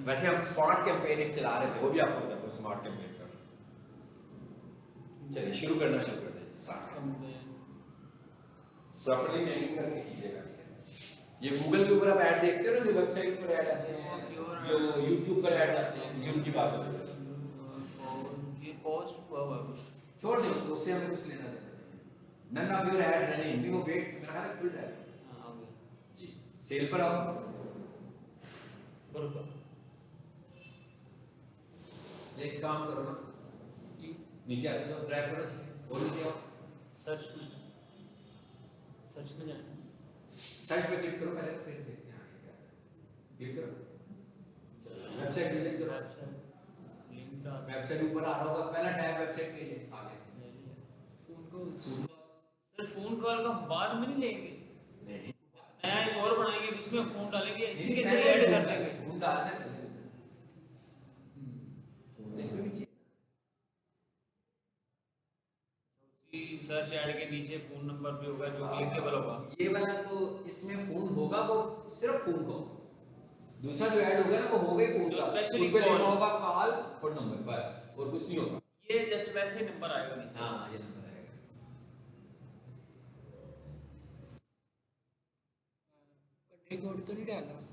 वैसे हम smart campaign एक चला रहे थे, वो भी आपको बता दूं स्मार्ट कैंपेन का। चलिए शुरू करते हैं, स्टार्ट प्रॉपर्ली नेमिंग करके कीजिएगा, ठीक है। ये गूगल के ऊपर आप ऐड देखते हो ना, जो वेबसाइट पर ऐड आते हैं, जो यूट्यूब पर ऐड आते हैं, यूट्यूब की बात होती है, ये पोस्ट हुआ है छोड़ दो उससे, हमें कुछ लेना देना नहीं। None of your ads running, भी वो वेट मेरा ख्याल है खुल रहा है। हां आ गया जी, सेल पर आओ, बरोबर। एक काम करो ना जी नीचे आते हो, ड्रैग करो नीचे और नीचे आओ, सर्च में जाना, सर्च पे क्लिक करो पहले, फिर देखते हैं आगे क्या है। क्लिक करो, वेबसाइट विजिट करो, लिंक का वेबसाइट ऊपर आ रहा होगा, पहला टैब वेबसाइट के लिए आगे। Phone call, sir phone call का बाद में नहीं लेंगे, नहीं नया एक और बनाएंगे उसमें फोन डालेंगे, इसी के पहले अंदर ऐड कर देंगे। फोन डालना है, फोन इसमें भी चाहिए। सर्च ऐड के नीचे फोन नंबर भी होगा जो क्लिकेबल होगा। ये वाला तो इसमें फोन होगा, वो सिर्फ फोन का, दूसरा जो ऐड होगा ना वो होगा ही फोन जो का, स्पेशली उसमें कॉल लिखा होगा कॉल और नंबर, बस और कुछ नहीं होगा। ये जस्ट वैसे नंबर आएगा नीचे। हाँ ये नंबर आएगा। कंट्री कोड तो नहीं डालना सर?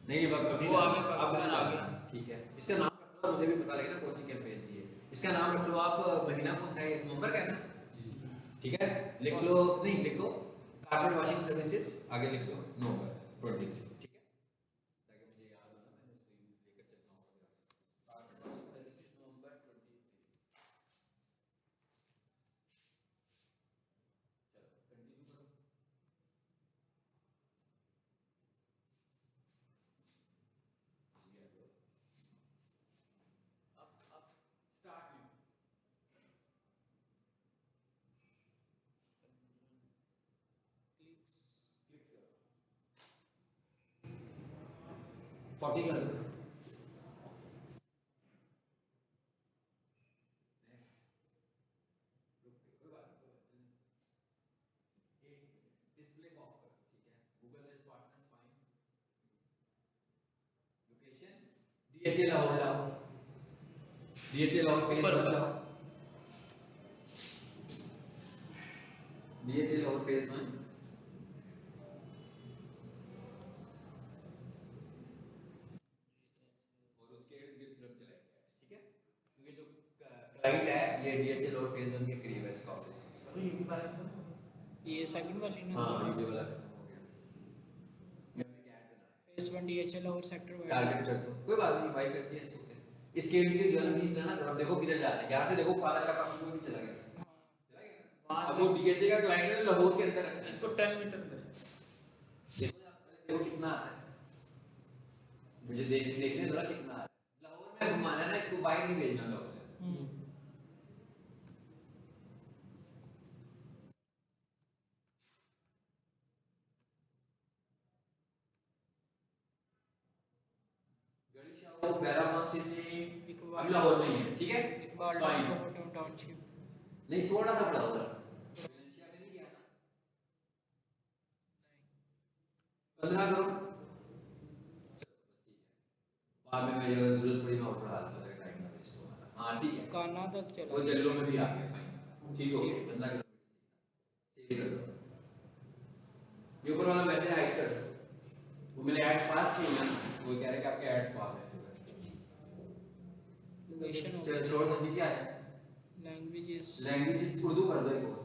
नहीं कभी वो आगे पाकिस्तान आ गया, ठीक है। इसका नाम रख लो, मुझे भी पता लगेगा कौन सी कैंपेन थी ये। इसका नाम रख लो आप, महीना कौन सा है, नवंबर का है ना, ठीक है। लिख लो, नहीं लिखो कारपेट वॉशिंग सर्विसेज, आगे लिख लो नवंबर 20, ठीक है, ताकि मुझे याद हो ना, मैं इसको लेकर चलता हूँ। कारपेट वॉशिंग सर्विसेज नवंबर 23, चलो कंटिन्यू करो। अब स्टार्ट में 40 कर दो। डिस्प्ले को ऑफ कर, ठीक है। Google search partners find location, DHL Lahore लाओ, डीएचएल लाहौर फेज 1 लाओ, डीएचएल लाहौर फेज 1, और उसके इर्द गिर्द तरफ चलाएंगे, ठीक है, क्योंकि जो क्लाइंट है ये डीएचएल और फेज 1 के करीब है इसका ऑफिस। तो ये भी बात है, ये सेकंड वाली ना हाँ सर? ये वाला हो गया, ये हमने क्या ऐड बनाया, फेस 1 DHL और सेक्टर वाइड टारगेट कर दो, कोई बात नहीं, भाई कर दिया ऐसे होते हैं। इसके इर्द गिर्द जो है ना 20 रहना करो, देखो किधर जा रहा है, यहाँ से देखो फाला शाह का भी चला गया, अब वो डीएचए का क्लाइंट है लाहौर के अंदर रखना है, इसको 10 मीटर करें। देखो कितना आता है, मुझे देखने थोड़ा कितना आ रहा है। लाहौर में घुमाना है ना इसको, बाहर नहीं भेजना लाहौर से। गड़ी शाह बैरागॉन सिटी अब लाहौर में ही है, ठीक है, इकबाल फाइन। टाउनशिप नहीं थोड़ा सा बड़ा उधर वेलेंशिया में नहीं गया ना, 15 करो, बाद में मैं जरूरत पड़ी मैं और बढ़ा दूंगा, टाइम ना वेस्ट होगा। हाँ ठीक है, काना तक चला, वो जल्लो में भी आ गया, फाइन, ठीक हो गया, 15 करो, सही कर दो। ये ऊपर वाला मैसेज हाइड कर दो, वो मैंने एड्स पास किए ना, वो कह रहे कि आपके एड्स पास है, लोकेशन चल छोड़ दो, नीचे आ जा, लैंग्वेजेस लैंग्वेज उर्दू कर दो एक और।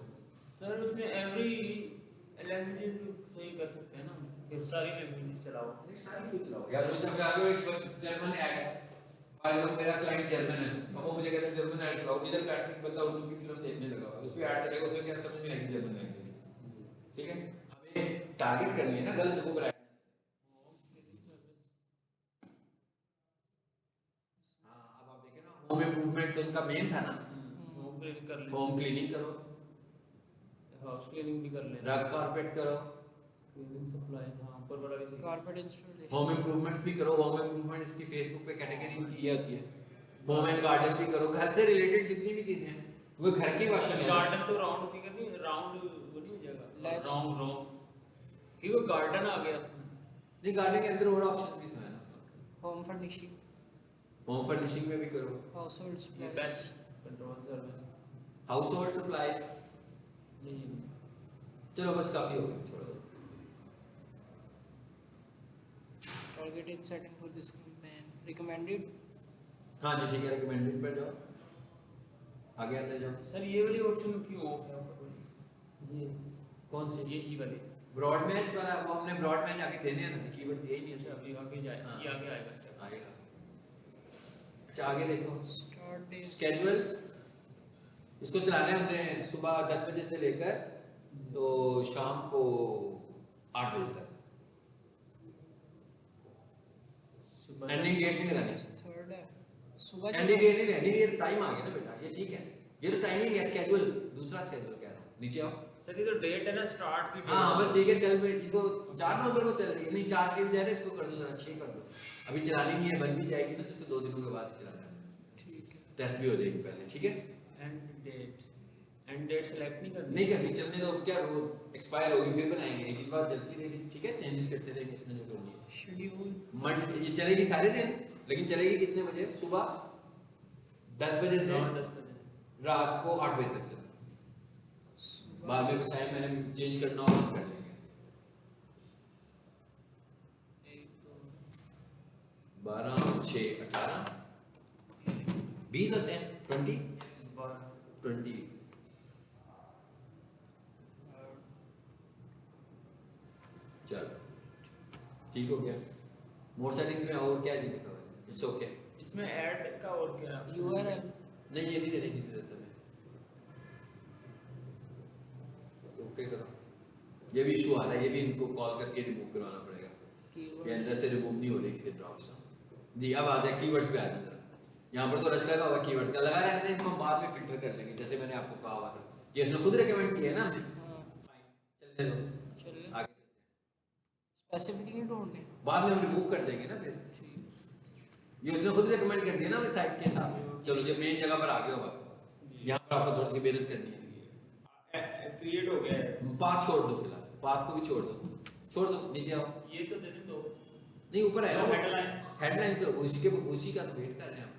सर उसमें एवरी लैंग्वेज सही कर सकते हैं ना, कि सारी लैंग्वेज चलाओ। नहीं सारी क्यों चलाओ यार, मुझे समझ आ गया, एक जर्मन ऐड है, फॉर एग्जांपल मेरा क्लाइंट जर्मन है, अब वो मुझे कहता है जर्मन ऐड चलाओ, इधर का बंदा उर्दू की फिल्म देखने लगा, उस पे ऐड चलेगा, उसे क्या समझ में आएगी जर्मन लैंग्वेज, ठीक है। हमें टारगेट करनी है ना, गलत जगह पर ऐड। हाँ अब आप देखें ना, होम इम्प्रूवमेंट तो इनका मेन था ना, होम क्लीनिंग कर ले, होम क्लीनिंग करो, हाउस क्लीनिंग भी कर ले, रग कारपेट करो, क्लीनिंग सप्लाई, हाँ ऊपर वाला भी चाहिए। कारपेट इंस्टॉलेशन, होम इम्प्रूवमेंट्स भी करो, होम इम्प्रूवमेंट्स की फेसबुक पे कैटेगरी इनकी ये होती है, होम एंड गार्डन भी करो, घर से रिलेटेड जितनी भी चीजें हैं वो घर की भाषा में। गार्डन तो राउंड फिगर नहीं, राउंड वो नहीं हो जाएगा, राउंड क्योंकि गार्डन आ गया, नहीं गार्डन के अंदर और ऑप्शन भी तो है ना, home home furnishing, home furnishing में भी करो, हाउस होल्ड ये supplies, best control service. House hold supplies. नहीं चलो बस काफी हो गया, छोड़ दो। Targeted setting for this campaign, recommended. हाँ जी ठीक है, रिकमेंडेड पर जाओ, आगे आते जाओ। सर ये वाली ऑप्शन क्यों ऑफ है ऊपर वाली? ये कौन सी? ये ई वाली। ब्रॉड मैच वाला, वो हमने ब्रॉड मैच आगे देने हैं ना, कीवर्ड दिया ही नहीं अच्छा है। अभी आगे जाए, हाँ। ये आगे आएगा स्टेप। आएगा। अच्छा आगे देखो, स्टार्ट डे, स्केड्यूल। इसको चलाना है हमने सुबह 10 बजे से लेकर तो शाम को 8 बजे तक। सुबह एंडिंग डेट नहीं लगानी, थर्ड है सुबह एंडिंग डेट नहीं, एंडिंग डेट टाइम आ गया ना बेटा, ये ठीक है, ये तो टाइमिंग है, स्केड्यूल दूसरा स्केड्यूल कह रहा हूँ, नीचे आओ। सर ये तो डेट है ना स्टार्ट की। हाँ बस ठीक है, चल भाई, इसको 4 नवंबर को चल रही है, नहीं 4 के बजाय इसको कर दो जरा, 6 कर दो, अभी चलानी नहीं है, बन भी जाएगी ना, तो इसको 2 दिनों के बाद चलाना है, ठीक है। टेस्ट भी हो जाएगी पहले, ठीक है। एंड डेट सेलेक्ट नहीं करनी। नहीं करनी, चलने दो, क्या वो एक्सपायर होगी फिर बनाएंगे, एक बार चलती रहेगी, ठीक है, चेंजेस करते रहेंगे, इसमें जो करनी है। शेड्यूल, ये चलेगी सारे दिन, लेकिन चलेगी कितने बजे? सुबह 10 बजे से 10 बजे रात को 8 बजे तक चलता है। बाद में टाइम मैंने चेंज करना हो तो कर लेंगे। 1 2 12 6 18 20 होते हैं, 20 चलो ठीक हो गया। मोर सेटिंग्स में और क्या नहीं लिखा हुआ है, इट्स ओके। इसमें ऐड का और क्या? URL, नहीं ये नहीं देने की जरूरत है, ओके करो। ये भी इशू आ रहा है, ये भी इनको कॉल करके रिमूव करवाना पड़ेगा, ये अंदर से रिमूव नहीं हो रही इसके ड्रॉप्स। जी अब आ जाए कीवर्ड्स पे आ जाए जरा। यहाँ पर तो रश लगा हुआ कीवर्ड का, लगा रहने दें, इनको हम बाद में फिल्टर कर लेंगे, जैसे मैंने आपको कहा हुआ था, ये इसने खुद रिकमेंड किया है ना हमने। हाँ फाइन, चलने दो, चल आगे स्पेसिफिकली ढूंढने, बाद में हम रिमूव कर देंगे ना फिर। ठीक। ये उसने खुद रिकमेंड कर दिया ना हमें साइट के हिसाब से। चलो जब मेन जगह पर आ गए हो आप, यहाँ पर आपको थोड़ी सी मेहनत करनी है। क्रिएट हो गया है। पाथ छोड़ दो फिलहाल, पाथ को भी छोड़ दो, नीचे आओ। ये तो देने दो। नहीं ऊपर है ना हेडलाइन। हेडलाइन, तो उसी का तो वेट कर रहे हैं हम।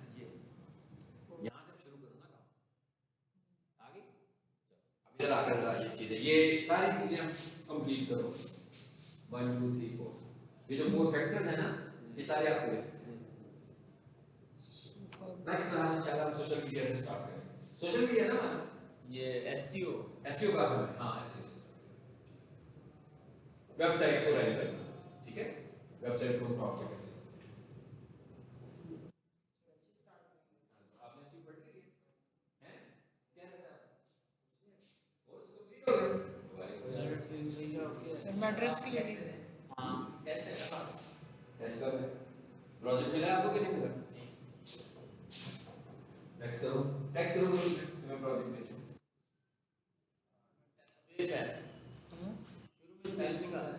यहाँ से शुरू करो ना काम, आगे अब इधर आकर जरा ये चीजें, ये सारी चीजें हम कंप्लीट करो। 1 2 3 4, ये जो 4 फैक्टर्स है ना, ये सारे आपको है। नेक्स्ट क्लास इंशाल्लाह हम सोशल मीडिया से स्टार्ट करेंगे। सोशल मीडिया ना ये एसईओ का है, हाँ एसईओ, वेबसाइट को रैंक करना, ठीक है, वेबसाइट को टॉप से कैसे। आपने इसकी पढ़ ली है, क्या रहता है और उसको क्लियर हो गया। सर मैं एड्रेस क्लियर है। हाँ कैसे टेस्ट कर प्रोजेक्ट मिला आपको कि नहीं मिला? टेक्स्ट करो मैं प्रोजेक्ट भेजूं। पेज है हाँ शुरू में स्पेस निकाला है।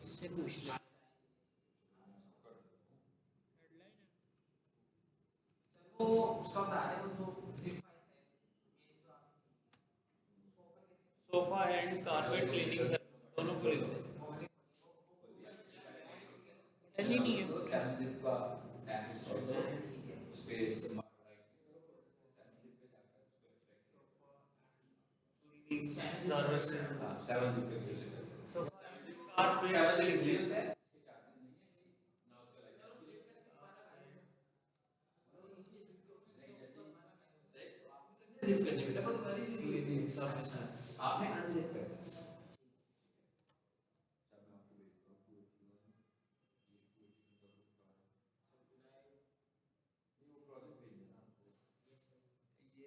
इससे पूछ ले, हेडलाइन है। वो उसका बता रहे हो जो सोफा एंड कारपेट क्लीनिंग दोनों को लिखते हैं। बटन ही नहीं है। सैमसंग का ऐप इंस्टॉल करो, उस पे हाँ 7 जी पे क्लिक करो। कारपेट 7 लिख लिया होता है जिप करने बेटा, बहुत वाली सी क्लीनिंग सर्विस है, आपने अनजिप कर दिया।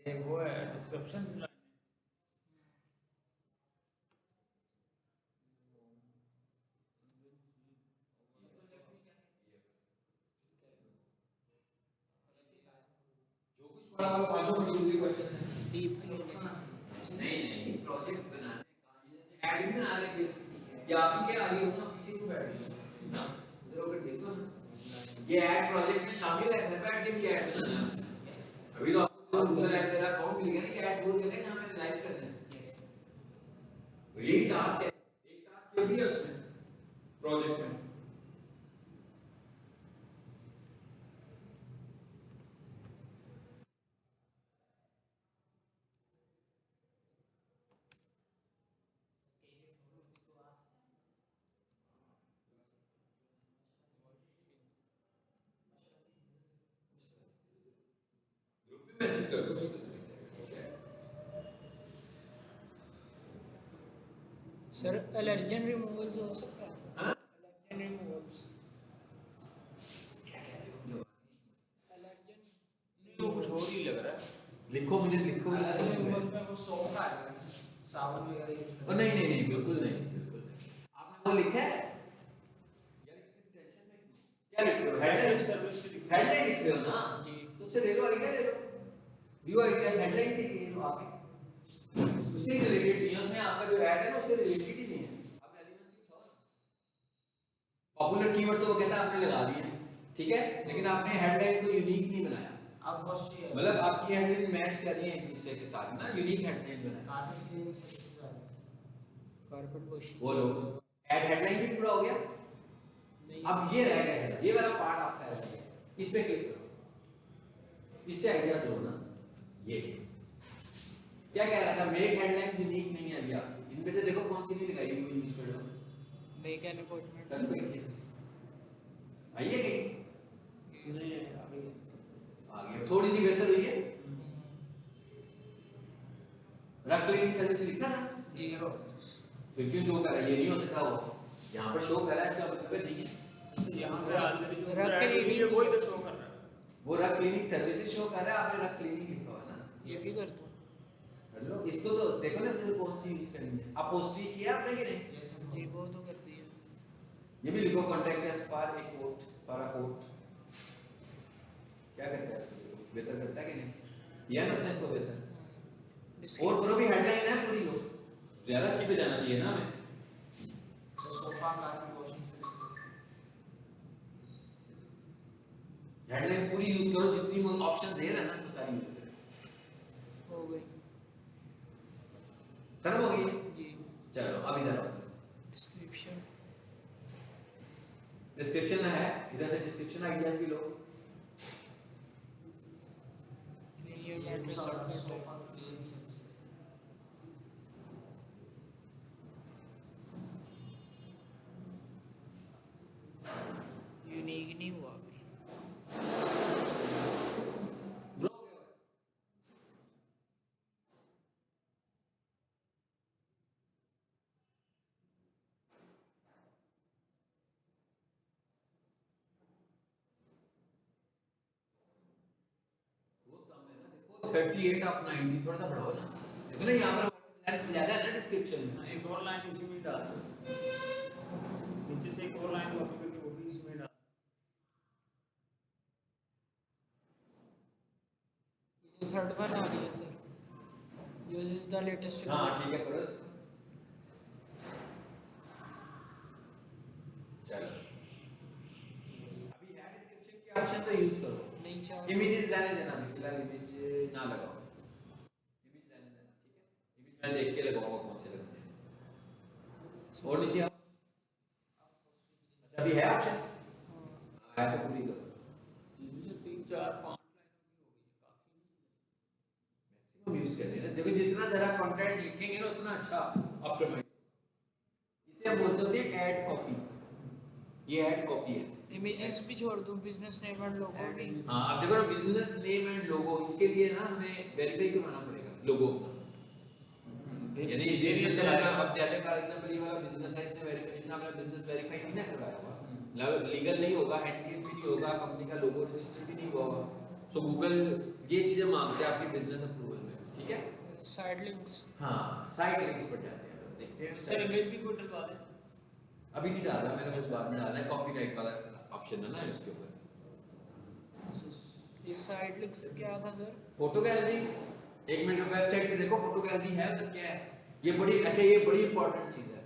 ये वो है डिस्क्रिप्शन जो कुछ पढ़ा हुआ 500 जरूरी क्वेश्चन है। डीप नहीं प्रोजेक्ट बनाने का ऐड भी बना लेंगे, या आप ही क्या आगे हो ना, पीछे को बैठ गए ना, इधर होकर देखो ना, ये ऐड प्रोजेक्ट में शामिल है, घर बैठ के भी ऐड बनाना है। अभी तो आपको गूगल ऐड मेरा अकाउंट मिल गया ना कि ऐड वो जगह जहां मैंने लाइव करना है, तो यही टास्क है, एक टास्क ये भी है उसमें प्रोजेक्ट में। मैसेज कर दो भाई तो लिख देगा, ठीक है। सर एलर्जन रिमूवल्स हो सकता है? हाँ? एलर्जन रिमूवल्स, क्या कह रहे हो? एलर्जन नहीं वो कुछ और ही लग रहा है। लिखो, मुझे लिखो। उसमें वो सोप आ रहा है, साबुन वगैरह यूज और नहीं नहीं नहीं, बिल्कुल नहीं, बिल्कुल नहीं। आपने वो लिखा है यार, इतनी टेंशन में क्यों? क्या लिख रहे हो? हेडलाइन सर्विस हेडलाइन लिख रहे हो ना जी। तो उससे ले लो, आइडिया ले लो, व्यू आइडियाज हेडलाइन के लिए लो आगे, उससे रिलेटेड नहीं है, उसमें आपका जो ऐड है ना उससे रिलेटेड ही नहीं है। आपने एलिमेंट्स लिखा हो, पॉपुलर कीवर्ड तो वो कहता है आपने लगा दिए, ठीक है, लेकिन आपने हेडलाइन को यूनिक नहीं बनाया। अब होस्टी है, मतलब आपकी हेडलाइन मैच कर रही है एक दूसरे के साथ ना, यूनिक हेडलाइन बनाया। कार्पेट क्लीनिंग सर्विस आ रहा है। कारपेट वॉशिंग वो लो, ऐड हेडलाइन भी पूरा हो गया। नहीं। अब ये रह गया सर, ये वाला पार्ट आपका रह गया, इस पे क्लिक करो, इससे आइडिया लो ना। ये क्या कह रहा था, मेक हेडलाइन यूनिक नहीं है अभी आपकी, इनमें से देखो कौन सी नहीं लगाई हुई, यूज कर लो, मेक एन अपॉइंटमेंट। कर लो एक, आइए कहीं नहीं है अभी। आगे थोड़ी सी बेहतर हुई है। रफ क्लीनिंग सर्विस लिखा था जी। फिर क्यों शो कर रहा है, ये नहीं हो सकता, वो यहाँ पर शो कर रहा है, इसका मतलब है नहीं है। यहाँ पे ऑलरेडी रख क्लीनिंग वही तो शो कर रहा है। वो रफ क्लीनिंग सर्विसेज शो कर रहा है, आपने रफ क्लीनिंग लिखा हुआ है ना, ये भी कर दूं? कर लो इसको, तो देखो ना इसमें कौन सी यूज करनी है। अपोस्ट्री किया आपने कि नहीं? यस जी वो तो कर दिया। ये भी लिखो, contact us for a quote, for a quote, क्या करता है इसको, बेहतर करता है कि नहीं, या ना उसने इसको बेहतर और करो भी, हेडलाइन है पूरी लो, ज्यादा अच्छी पे जाना चाहिए ना हमें। Sofa carpet washing service headline पूरी यूज करो, जितनी ऑप्शन दे रहा है ना वो सारी यूज करो। हो गई खत्म हो गई? जी। चलो अब इधर आओ, डिस्क्रिप्शन, डिस्क्रिप्शन है, इधर से डिस्क्रिप्शन आइडियाज भी लो। ये matrix submit. Sofa cleaning service unique नहीं हुआ अभी। ब्रो वो कम है ना, देखो 38 ऑफ 90, थोड़ा सा बढ़ाओ ना, देखो ना यहाँ पर लेंस ज्यादा है ना डिस्क्रिप्शन में। एक और लाइन उसी में डाल दो, नीचे से एक और लाइन कॉपी करके वो भी इसमें डाल। ये थर्ड वन आ गई है सर, यूजेस द लेटेस्ट। हाँ ठीक है, करो इसको। चलो अभी है डिस्क्रिप्शन के ऑप्शन तो यूज करो। नहीं चार इमेजेस रहने देना, अभी फिलहाल इमेज ना लगाओ, इमेज रहने देना, ठीक है, इमेज मैं देख के लगाऊंगा कौन से लगाने हैं। और नीचे आओ, अच्छा अभी है ऑप्शन, आया तो पूरी करो, इनमें से 3 4 5 मैक्सिमम यूज करने हैं। देखो जितना जरा कंटेंट लिखेंगे ना उतना अच्छा ऑप्टिमाइज। इसे हम बोलते हैं ऐड कॉपी, ये ऐड कॉपी है। इमेजेस भी छोड़ दूं, बिजनेस नेम एंड लोगो भी। हाँ अब देखो ना, बिजनेस नेम एंड लोगो, इसके लिए ना हमें वेरीफाई करवाना पड़ेगा लोगो का, यानी ये चलाना। अब जैसे फॉर एग्जांपल ये वाला बिजनेस है, इसने वेरीफाई, इतना अपना बिजनेस वेरीफाई नहीं ना करवाया हुआ, मतलब लीगल नहीं होगा, एनपीएम भी नहीं होगा, कंपनी का लोगो रजिस्टर भी नहीं हुआ होगा, सो गूगल ये चीजें मांगते हैं आपके बिजनेस अप्रूवल में, ठीक है। Side links. हाँ साइट लिंक्स पर जाते हैं, अब देखते हैं सर इमेज भी कोई डलवा दे। अभी नहीं डाल रहा मैंने, कुछ बाद में डालना है, कॉपीराइट वाला ऑप्शन है ना इसके ऊपर। ये साइड लिंक्स क्या था सर? फोटो गैलरी, एक मिनट, वेबसाइट पे देखो फोटो गैलरी है उधर, क्या है ये बड़ी, अच्छा ये बड़ी इंपॉर्टेंट चीज है,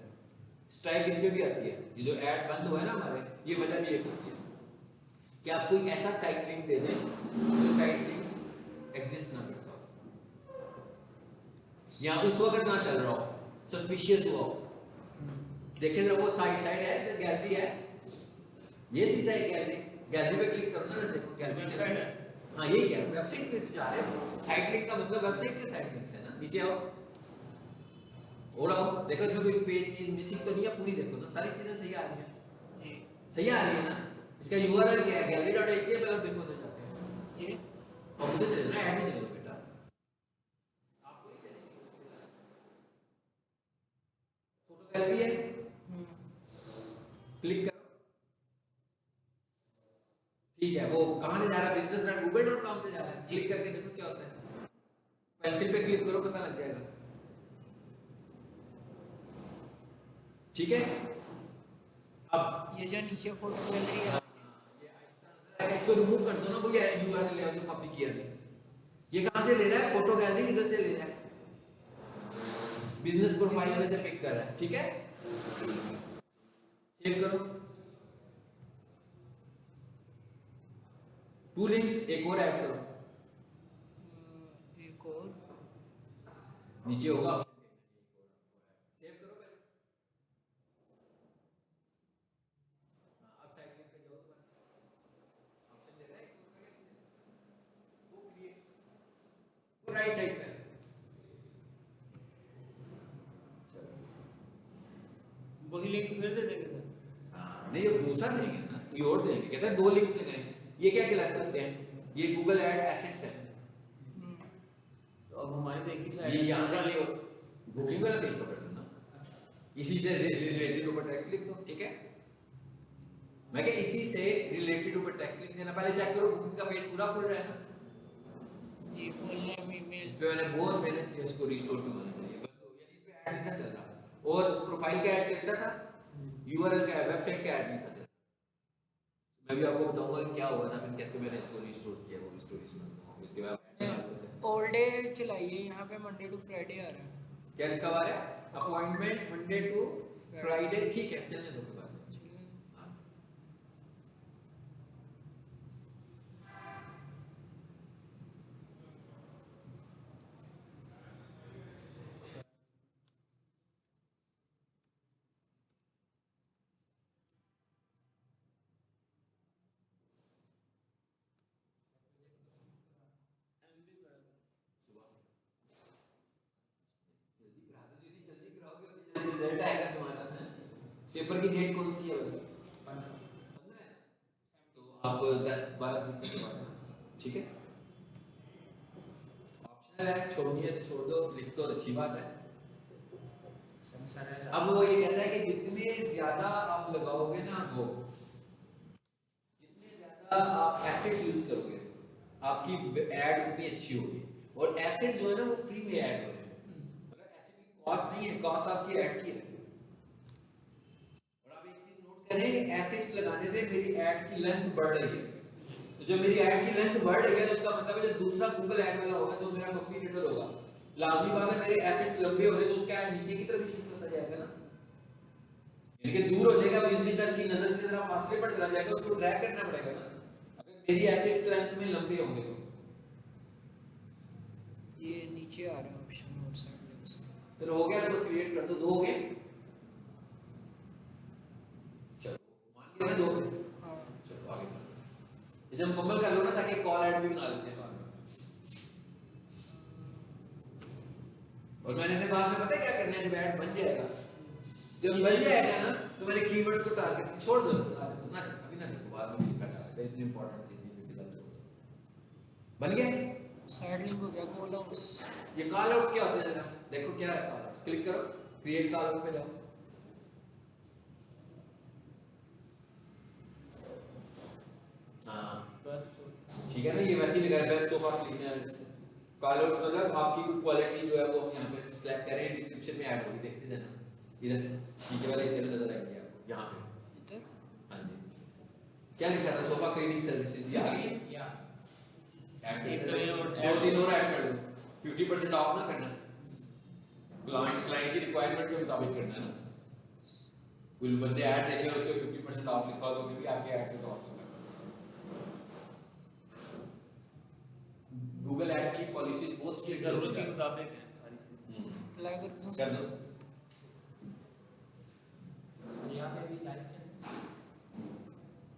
स्ट्राइक इस पे भी आती है, ये जो ऐड बंद हुआ है ना हमारे, ये वजह भी एक होती है कि आप कोई ऐसा साइट लिंक दे दें जो साइट लिंक एग्जिस्ट ना करता हो, या उस वक्त ना चल रहा हो, सस्पिशियस हुआ हो। देखें जरा वो साइट है, गैलरी है, ये चीज है गैलरी, गैलरी पे क्लिक करो ना, देखो गैलरी चल रही है। हाँ यही कह रहा हूँ, वेबसाइट पे तो जा रहे हो, साइट लिंक का मतलब वेबसाइट के साइट लिंक्स है ना। नीचे आओ और आओ, देखो इसमें कोई पेज चीज मिसिंग तो नहीं है, पूरी देखो ना, सारी चीजें सही आ रही है, सही आ रही है ना। इसका यूआरएल क्या है, gallery.html, देखो तो जाते हैं ये और मुझे चले ना ऐड में चले बेटा, ठीक है, वो कहाँ से जा रहा है? business.google.com से जा रहा है। क्लिक करके देखो क्या होता है, पेंसिल पे क्लिक करो, पता लग जाएगा। ठीक है, अब ये जो नीचे फोटो गैलरी है, इसको रिमूव कर दो ना, वो यूआरएल है जो कॉपी किया है। ये कहाँ से ले रहा है? फोटो गैलरी इधर से ले रहा है, बिजनेस प्रोफाइल में से पिक कर रहा है। ठीक है, सेव करो। टू लिंक्स एक और ऐड करो, एक और नीचे होगा सेव करो पहले। अब साइड लिंक पे जाओ, ऑप्शन दे रहा है वो क्रिएट, वो राइट साइड पे। वही लिंक फिर दे देंगे सर? नहीं, अब दूसरा देंगे ना, ये और देंगे। कहते हैं 2 लिंक्स लगाएं। ये क्या कहलाते हैं? ये गूगल एड एसेट्स है। तो अब हमारी तो एक ही साइड ये यहाँ से ये बुकिंग वाला पेज पकड़ लो ना, इसी से रिलेटेड ऊपर टैक्स लिख दो। ठीक है, मैं क्या इसी से रिलेटेड ऊपर टैक्स लिख देना। पहले चेक करो बुकिंग का पेज पूरा खुल रहा है ना। ये फुल नेम ईमेल, इस पे मैंने बहुत मेहनत की इसको रिस्टोर करने के लिए, यानी इस पे ऐड नहीं था चल रहा, और प्रोफाइल का ऐड चलता था, यूआरएल का, वेबसाइट का ऐड नहीं था। मैं भी आपको बताऊंगा कि क्या हुआ था, मैं कैसे मैंने इसको रिस्टोर किया, वो स्टोरी सुनाऊंगा उसके बाद। ऑल डे चलाइए, यहाँ पे मंडे टू फ्राइडे आ रहा है। क्या लिखा हुआ है? Appointment Monday to Friday. ठीक है, चलने दो के बाद। रिजल्ट आएगा तुम्हारा, पेपर की डेट कौन सी है? 15 है, तो आप 10-12 दिन के बाद। ठीक है, ऑप्शनल है, छोड़नी है तो छोड़ दो, लिख दो अच्छी बात है। अब वो ये कहता है कि जितने ज्यादा आप लगाओगे ना, वो जितने ज्यादा आप एसेट्स यूज करोगे, आपकी ऐड उतनी अच्छी होगी। और एसेट्स जो है ना वो फ्री में ऐड हो रहे हैं, मतलब ऐसी कोई कॉस्ट नहीं है, कॉस्ट आपकी ऐड की है। और आप एक चीज नोट करें, एसेट्स लगाने से मेरी ऐड की लेंथ बढ़ रही है। तो जब मेरी ऐड की लेंथ बढ़ रही है तो उसका मतलब है जो दूसरा गूगल ऐड वाला होगा, जो मेरा कंपटीटर होगा, लाजमी बात है मेरे एसेट्स लंबे हो रहे तो उसका ऐड नीचे की तरफ शिफ्ट होता जाएगा ना, यानी कि दूर हो जाएगा, विजिटर की नजर से जरा फासले पर चला जाएगा, उसको ड्रैग करना पड़ेगा ना, अगर मेरी एसेट्स लेंथ में लंबे होंगे तो। ये नीचे आ रहा है ऑप्शन और साइड लिंक्स। चलो हो गया, तो बस क्रिएट कर दो। 2 हो गए, चलो मान के 2 हो गए। हाँ, चलो आगे चलो, इसे मुकम्मल कर लो ना, ताकि कॉल ऐड भी बना लेते हैं बाद में। और मैंने से बाद में पता है क्या करना है, जब ऐड बन जाएगा, जब बन जाएगा ना, तो मैंने कीवर्ड्स को टारगेट छोड़ दो, ना अभी ना लिखो, बाद में करना सकते, इतनी इंपॉर्टेंट चीज नहीं फिलहाल छोड़ दो। बन गया, साइड लिंक हो गया। कॉल आउट्स, ये कॉल आउट्स क्या होते हैं जरा देखो क्या है। कॉल आउट्स क्लिक करो, क्रिएट कॉल आउट पे जाओ। हाँ बस ठीक है ना, ये वैसे ही लगा बेस्ट सोफा क्लीनर है। कॉल आउट्स मतलब आपकी कोई क्वालिटी जो है वो हम यहाँ पे सेलेक्ट करें, डिस्क्रिप्शन में ऐड होगी, देखते जाना। इधर नीचे वाले हिस्से में नजर आएंगे आपको, यहाँ पे इधर हाँ जी, क्या लिखा था? सोफा क्लीनिंग सर्विसेज, ये आ गई या ऐड एक कर तो ये दो, और 2-3 और ऐड कर दो। 50% ऑफ ना करना, क्लाइंट की रिक्वायरमेंट के मुताबिक करना है ना। कुछ बंदे ऐड देंगे और उसको 50% ऑफ लिखा तो भी आपके ऐड को ऑफ करना। गूगल ऐड की पॉलिसीज बहुत स्ट्रिक्ट जरूरत के मुताबिक है सारी चीजें। अप्लाई कर दूं कर दो। यहाँ पे भी लाइक है।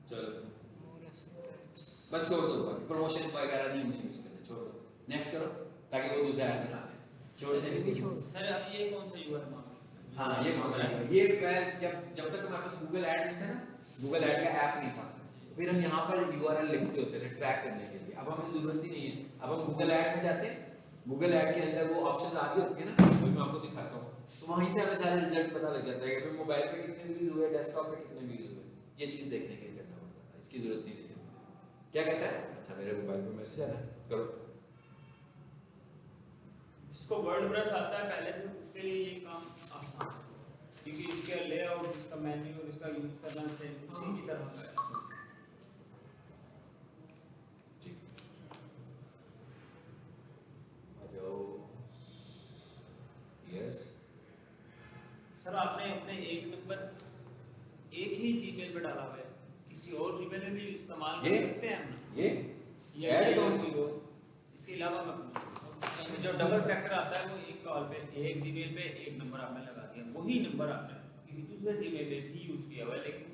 चलो मोर एसेट टाइप्स। बस छोड़ दो, बाकी प्रमोशन वगैरह नहीं यूज करना, छोड़ दो। नेक्स्ट करो ताकि वो दूसरा ऐड में ना आए। छोड़ दे, ये भी छोड़। सर अब ये कौन सा यूआरएल मांग रहे हैं? हाँ ये कौन सा है? ये जब तक हमारे पास गूगल ऐड नहीं था ना, गूगल ऐड का ऐप नहीं था, तो फिर हम यहाँ पर यूआरएल लिखते होते थे ट्रैक करने के लिए। अब हमें जरूरत ही नहीं है, अब हम गूगल ऐड में जाते हैं, गूगल ऐड के अंदर वो ऑप्शन आ गए होते हैं ना, वो मैं आपको दिखाता हूँ, तो वहीं से हमें सारे रिजल्ट पता लग जाता है कि मोबाइल पे कितने व्यूज हुए, डेस्कटॉप पे कितने व्यूज हुए, ये चीज़ देखने के लिए करना पड़ता था, इसकी जरूरत नहीं थी। क्या कहता है? अच्छा मेरे मोबाइल पे मैसेज आ रहा है, करो। जिसको वर्डप्रेस आता है पहले से उसके लिए ये काम आसान है, क्योंकि इसका लेआउट, इसका मेन्यू, इसका यूज करना सेम उसी की तरह का है। ठीक, आ जाओ। यस सर आपने अपने एक नंबर एक ही जीमेल पे डाला हुआ है, किसी और जीमेल में भी इस्तेमाल कर सकते हैं हम? ये ऐड ऐड कौन कौन सी हो? इसके अलावा मैं पूछ रहा हूं, जो डबल फैक्टर आता है वो एक कॉल पे एक जीमेल पे एक नंबर आपने लगा दिया, वही नंबर आपने किसी दूसरे जीमेल पे भी यूज किया हुआ है, लेकिन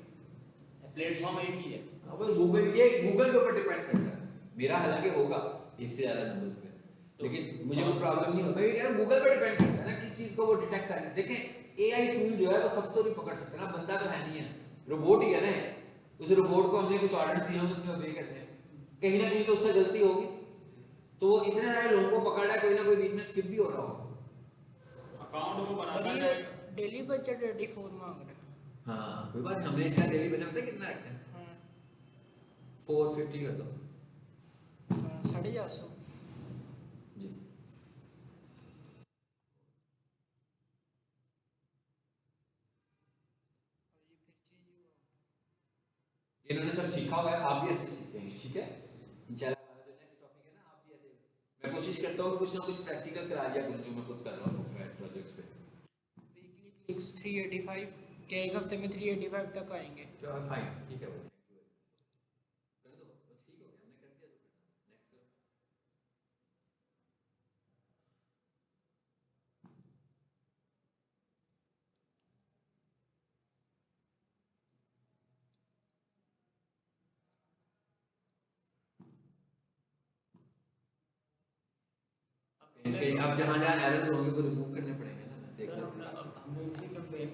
प्लेटफॉर्म एक ही है। अब गूगल, ये गूगल के ऊपर डिपेंड करता है। मेरा हालांकि होगा एक से ज्यादा नंबर पे, लेकिन मुझे कोई प्रॉब्लम नहीं होगा। ये गूगल पे डिपेंड करता है ना किस चीज को वो डिटेक्ट कर। देखें एआई टूल जो है वो सब तो नहीं पकड़ सकता ना, बंदा तो है नहीं है, रोबोट ही है ना। उस रोबोट को हमने कुछ ऑर्डर दिए हैं, उसमें ओबे करने हैं, कहीं ना कहीं तो उससे गलती होगी। तो वो इतने सारे लोगों को पकड़ रहा है, कोई ना कोई बीच में स्किप भी हो रहा होगा। अकाउंट वो सर बनाता ये है। डेली बजट 84 मांग रहा है। हाँ कोई बात नहीं, हमने इसका डेली बजट पता है कितना रखते हैं? हाँ 450 कर दो 450। जी। इन्होंने सब सीखा हुआ है, आप भी ऐसे सीखेंगे, ठीक है? इंशाल्लाह हमारा जो नेक्स्ट टॉपिक है ना, आप भी ऐसे, मैं कोशिश करता हूँ कि कुछ ना कुछ प्रैक्टिकल करा दिया करूँ जो मैं खुद कर रहा हूँ प्रोजेक्ट्स पे। वीकली क्लिक्स 385 के एक हफ्ते में 385 तक आएंगे। चलो फाइन, ठीक है, कर दो बस, ठीक हो गया, हमने कर दिया। तो नेक्स्ट करो। कहीं अब जहाँ जहाँ एरर्स होंगे तो रिमूव करने पड़ेंगे ना। सर हमने इसी कैंपेन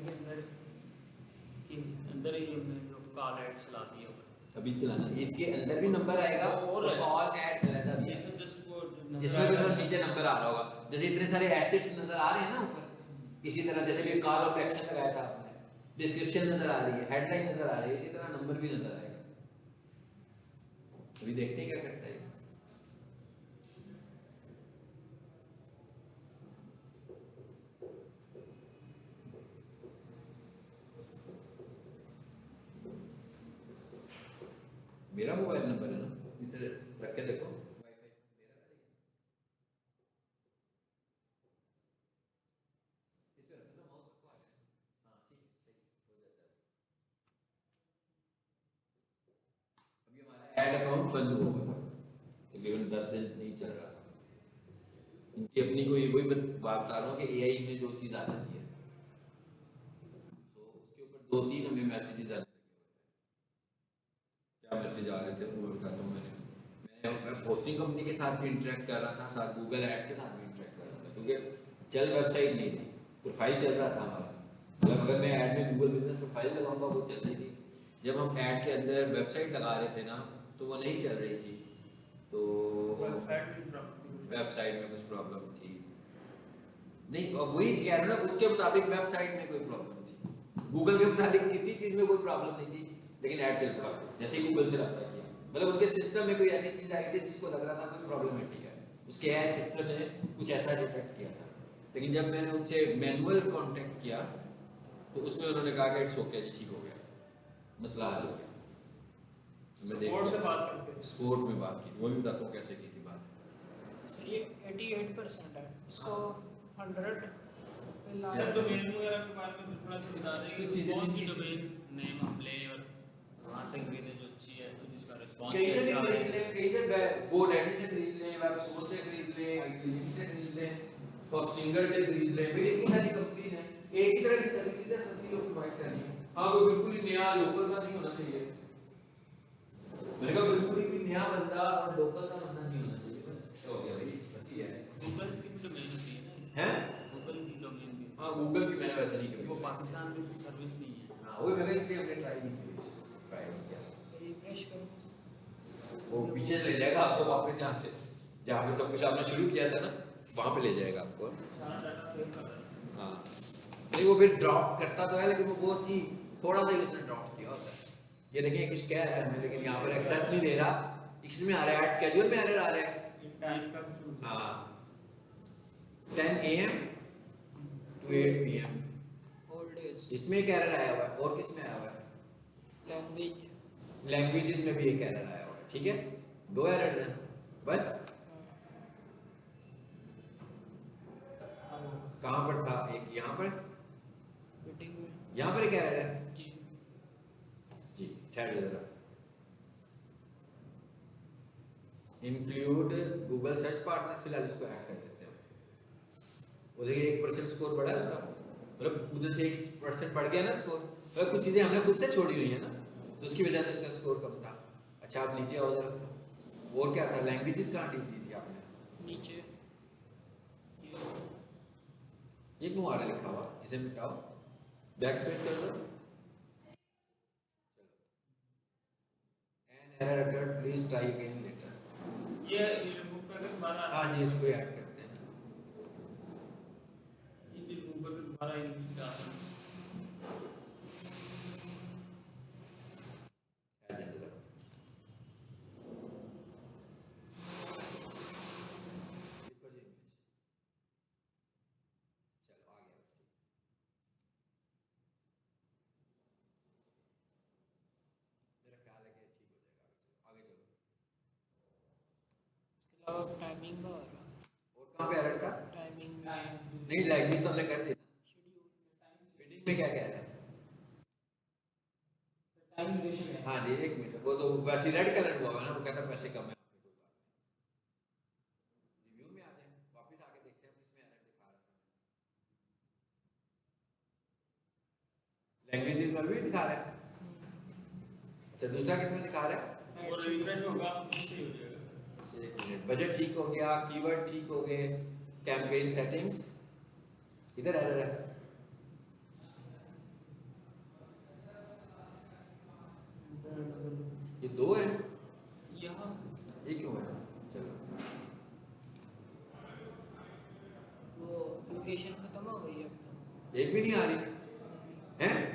के अंदर ही हमने जो कॉल ऐड चला दिया हुआ है। अभी चलाना, इसके अंदर भी नंबर आएगा और कॉल ऐड अलग भी है, जैसे जस्ट वो जिसमें तो सर नीचे नंबर आ रहा होगा। जैसे इतने सारे एसेट्स नजर आ रहे हैं ना ऊपर, इसी तरह जैसे भी कॉल ऑफ एक्शन लगाया था आपने, डिस्क्रिप्शन नजर आ रही है, हेडलाइन नजर आ रही है, इसी तरह नंबर भी नजर आएगा। अभी देखते हैं क्या करता है। मेरा मोबाइल नंबर है ना, इसे रख के देखो, वाईफाई मेरा है, इस पे रखो ना, माउस रखो आगे। हाँ ठीक है, सही हो जाता है। अभी हमारा ऐड अकाउंट बंद हो गया था, तकरीबन 10 दिन नहीं चल रहा था। इनकी अपनी कोई वही बात बता रहा हूँ कि एआई में जो चीज़ आ जाती है, तो उसके ऊपर 2-3 हमें मैसेजेस आते हैं। क्या मैसेज आ रहे थे वो बताता हूँ। मैं पोस्टिंग कंपनी के साथ भी इंटरेक्ट कर रहा था, साथ गूगल ऐड के साथ भी इंटरेक्ट कर रहा था, क्योंकि चल वेबसाइट नहीं थी, प्रोफाइल चल रहा था हमारा। मतलब अगर मैं ऐड में गूगल बिजनेस प्रोफाइल लगाऊंगा वो चल रही थी। जब हम ऐड के अंदर वेबसाइट लगा रहे थे ना, तो वो नहीं चल रही थी, तो वेबसाइट में कुछ प्रॉब्लम थी। नहीं वही कह रहा ना, उसके मुताबिक वेबसाइट में कोई प्रॉब्लम थी, गूगल के मुताबिक किसी चीज़ में कोई प्रॉब्लम नहीं थी, लेकिन ऐड चल पड़ा। जैसे ही गूगल से रब्ता किया, मतलब उनके सिस्टम में कोई ऐसी चीज़ आई थी जिसको लग रहा था कोई प्रॉब्लमेटिक है, उसके एआई सिस्टम ने कुछ ऐसा डिटेक्ट किया था। लेकिन जब मैंने उनसे मैनुअल कांटेक्ट किया तो उसमें उन्होंने कहा कि इट्स ओके जी, ठीक हो गया, मसला हल हो गया। सपोर्ट से बात करके, स्पोर्ट में बात की थी, वो भी बताता हूँ कैसे की थी बात। सर ये 88% है, इसको 100 पे ला सर डोमेन वगैरह के बारे में थोड़ा सा बता देंगे, कुछ चीजें कौन भी सी सीखी। डोमेन नेम हम ले और कहाँ से खरीदे जो अच्छी है, तो जिसका रिस्पांस कहीं से भी अच्छा खरीद है। ले, कहीं से GoDaddy से खरीद ले, वेबसोर्स से खरीद ले, iClinic से खरीद ले, होस्टिंगर से खरीद ले, भाई इतनी सारी कंपनीज हैं, एक ही तरह की सर्विसेज है, सभी लोग प्रोवाइड कर रही हैं। हाँ कोई बिल्कुल ही नया लोकल सा नहीं होना चाहिए, मैंने कहा बिल्कुल ही कोई नया बंदा और लोकल सा बंदा नहीं होना चाहिए, बस हो गया भाई, बस ये है। गूगल की भी डोमेन होती है ना, हैं? गूगल की डोमेन भी, हाँ गूगल की मैंने वैसे नहीं करी, वो पाकिस्तान में भी सर्विस नहीं है। हाँ वही मैंने इसलिए हमने ट्राई नहीं की, इसको ट्राई नहीं किया। रिफ्रेश करो, वो पीछे ले जाएगा आपको वापस यहाँ से, जहाँ पे सब कुछ आपने शुरू किया था ना, वहाँ पे ले जाएगा आपको। सारा डाटा सेव कर रहा है। हाँ नहीं वो फिर ड्रॉप करता तो है, लेकिन वो बहुत ही थोड़ा सा ही उसने ड्रॉप किया होता है। ये देखिए कुछ कह रहा है हमें, लेकिन यहाँ पर एक्सेस नहीं दे रहा, इसमें आ रहा है स्केड्यूल में एरर आ रहा है। टाइम का कुछ हाँ 10 AM to 8 PM old age इसमें एक एरर आया हुआ है। और किसमें आया हुआ है? लैंग्वेज लैंग्वेजेस में भी एक एरर आया हुआ है। ठीक है 2 एरर्स हैं बस। कहाँ पर था? एक यहाँ पर, मीटिंग में यहाँ पर एक एरर है जी जी। ठहर जरा, इंक्लूड गूगल सर्च पार्टनर, फिलहाल इसको ऐड कर देते हैं। वो देखिए 1% स्कोर बढ़ा है उसका, मतलब उधर से 1% बढ़ गया ना स्कोर। मतलब कुछ चीजें हमने खुद से छोड़ी हुई है ना, तो उसकी वजह से उसका स्कोर कम था। अच्छा आप नीचे आओ जरा। और क्या था? लैंग्वेजेस कहाँ टिक दी थी आपने? नीचे ये क्यों आ रहा है लिखा हुआ? इसे मिटाओ, बैक स्पेस कर दो। An error occurred, please try again later. ये रिमूव करके दोबारा हाँ जी इसको ऐड करते हैं। ये रिमूव करके दोबारा यूज डालना। ऐड जरा। लिखो जी इंग्लिश। चलो आ गया बस, ठीक। मेरा ख्याल है कि ठीक हो जाएगा। आगे चलो, इसके अलावा टाइमिंग का हो रहा था और कहाँ पे एरर था? टाइमिंग में नहीं लैंग्वेज तो हमने कर दी ना। मीटिंग में क्या कह रहा है? टाइम ड्यूरेशन है। हाँ जी एक मिनट, वो तो वैसे रेड कलर हुआ है ना, वो कहता है पैसे कम है। रिव्यू में आ जाए, वापस आके देखते हैं किसमें एरर दिखा रहा है। लैंग्वेजेस में भी दिखा रहा है। अच्छा दूसरा किसमें दिखा रहा है? और रिफ्रेश होगा सही हो जाएगा। एक मिनट, बजट ठीक हो गया, कीवर्ड ठीक हो गए, कैंपेन सेटिंग्स, इधर एरर है। ये 2 है, यहाँ ये क्यों है? चलो वो लोकेशन खत्म हो गई अब तो एक भी नहीं आ रही है। नहीं आ रही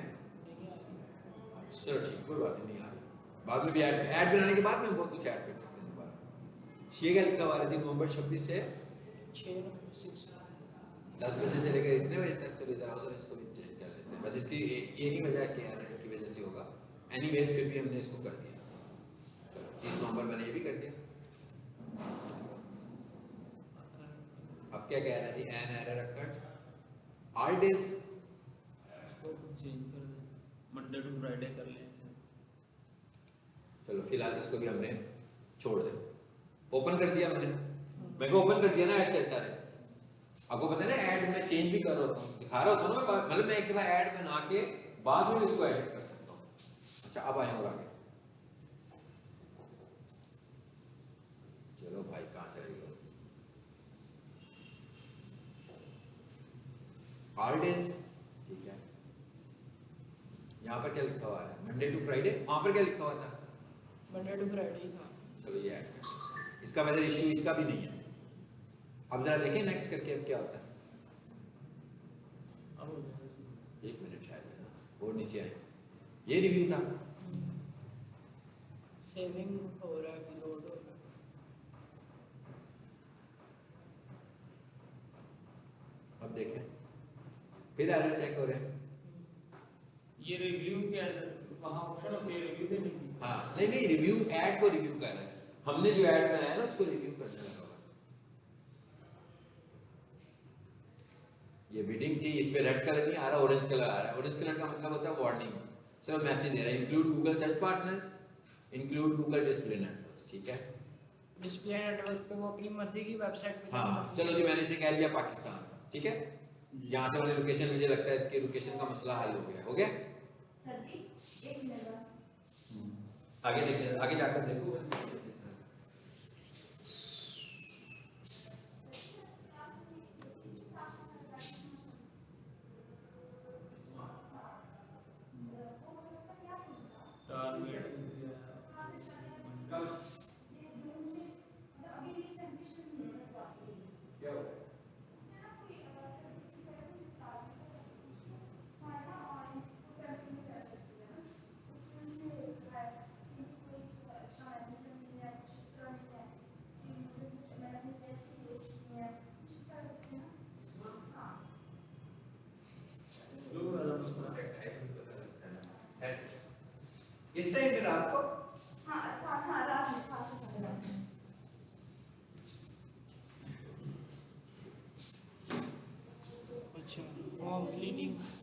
अच्छा चलो ठीक, कोई बात नहीं आ रही। बाद में भी ऐड बनाने के बाद में हम बहुत कुछ ऐड कर सकते हैं दोबारा। ये क्या लिखा हुआ है? नवंबर 26 से 6 10 बजे से लेकर इतने बजे तक। चलो इधर आओ सर, इसको भी चेंज कर लेते हैं। बस इसकी ये नहीं वजह कि यार इसकी वजह से होगा। एनीवेज फिर भी हमने इसको कर दिया। चलो 30 नवंबर मैंने ये भी कर दिया। अब क्या कह रहा थी? An error occurred all days. Change कर दें, मंडे टू फ्राइडे कर लें इसे। चलो फिलहाल इसको भी हमने छोड़ दे। ओपन कर दिया मैंने, मैं को ओपन कर दिया ना, ऐड चलता रहे। आपको पता है ना ऐड में चेंज भी कर रहा होता हूँ, दिखा रहा होता हूँ ना, मतलब मैं एक दफा ऐड बना के बाद में इसको एडिट कर सकता हूँ। अच्छा अब आए और आगे। चलो भाई कहाँ चले गए? ऑल डेज ठीक है। यहाँ पर क्या लिखा हुआ है? Monday to Friday. वहां पर क्या लिखा हुआ था? मंडे टू फ्राइडे था। चलो ये ऐड कर। इसका वेदर इश्यू इसका भी नहीं है। अब जरा देखें नेक्स्ट करके अब क्या होता है। अब हो जाएगा। एक मिनट शायद है ना, और नीचे आए। ये रिव्यू था। सेविंग हो रहा है अभी लोड हो रहा है अब देखें फिर एरर चेक हो रहे हैं। ये रिव्यू क्या है सर? वहाँ ऑप्शन होती है रिव्यू देने की। हाँ नहीं नहीं, रिव्यू ऐड को रिव्यू कर रहा है। हमने जो ऐड बनाया ना उसको रिव्यू करने लगा हुआ है। ये बिडिंग थी, इस पे रेड कलर नहीं आ रहा, ऑरेंज कलर आ रहा है। ऑरेंज कलर का मतलब होता है वार्निंग। चलो मैसेज दे रहा है, include Google search partners, include Google display networks. ठीक है डिस्प्ले नेटवर्क पे वो अपनी मर्जी की वेबसाइट पे हाँ चलो जी, मैंने इसे कह दिया पाकिस्तान। ठीक है यहाँ से वाली लोकेशन, मुझे लगता है इसके लोकेशन का मसला हल हो गया। हो गया सर जी एक मिनट बस। आगे देखते हैं, आगे जाकर देखो।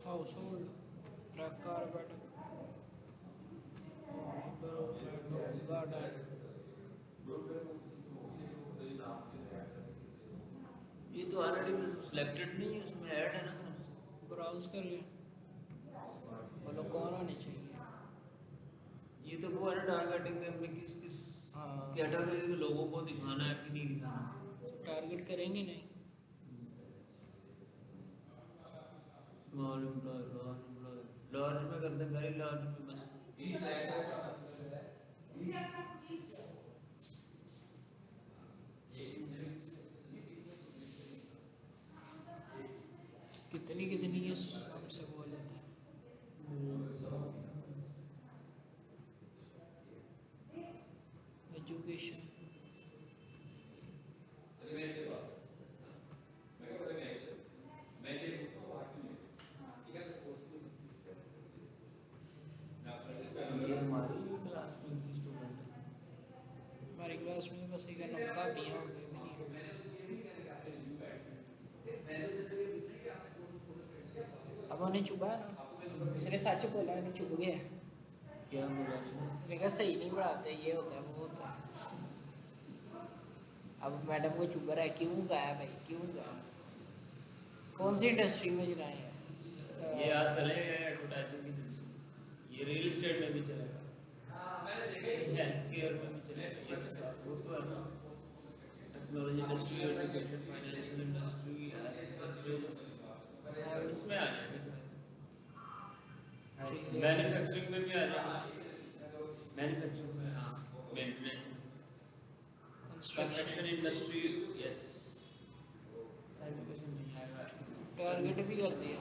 household, truck, carpet, garden. ये तो ऑलरेडी सिलेक्टेड नहीं है, उसमें ऐड है ना। ब्राउज कर ले, बोलो कौन आने चाहिए। ये तो वो है ना टारगेटिंग में हमने किस किस हाँ, कैटेगरी के लोगों को दिखाना है कि नहीं दिखाना। टारगेट करेंगे नहीं। स्मॉल एम्प्लॉय, लार्ज में करते हैं, वेरी लार्ज में बस। कितनी कितनी ये हमसे बोल लेते हैं। एजुकेशन, ये हमारी क्लास में की स्टूडेंट है। हमारी क्लास में बस एक नब्बा दिया हो गए भी नहीं। अब उन्हें चुभा है ना, इसने सच बोला, नहीं चुभ गया। क्या बोला उसने? मैंने कहा सही नहीं पढ़ाते, ये होता है वो होता है। अब मैडम को चुभ रहा है, क्यों गया भाई, क्यों गया। कौन सी इंडस्ट्री में चलाए हैं? ये आज चलेगा एडवर्टाइजिंग की तरफ से। ये रियल एस्टेट में भी चलेगा, हेल्थ केयर में भी चलेगा। यस, वो तो है ना। Technology industry, education, financial industry, service, इसमें आ जाएगा। मैन्युफैक्चरिंग में भी आ जाएगा। मैन्युफैक्चरिंग में, हाँ, मेंटेनेंस में, कंस्ट्रक्शन इंडस्ट्री, यस। एजुकेशन नहीं आएगा। टारगेट भी कर दिया।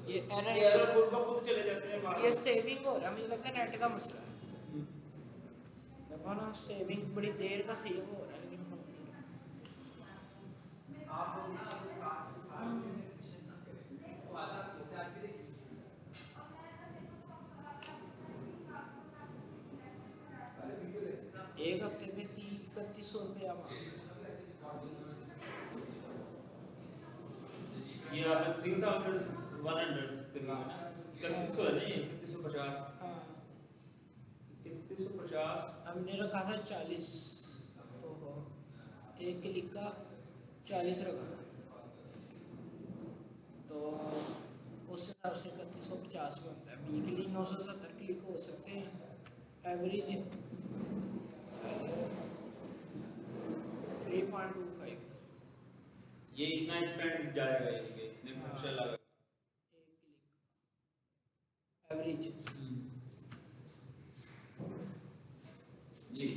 ये एरर खुद ब खुद चले जाते हैं बाहर। ये सेविंग हो रहा है, मुझे लगता है नेट का मसला है। देखो ना, सेविंग बड़ी देर का सेव हो रहा है, लेकिन हो नहीं रहा। एक हफ्ते में 3100 रुपया ये आपने 3100 करीब है ना, 3100 नहीं, 3150। हाँ, 3150 हमने रखा था 40। ओहो, एक क्लिक का 40 रखा था, तो उस हिसाब से 3150 बनता है। वीकली 970 क्लिक हो सकते हैं, एवरेज 3.25। ये इतना एक्सपेंड जाएगा, इसके इतने खर्चा लगा। एवरेज जी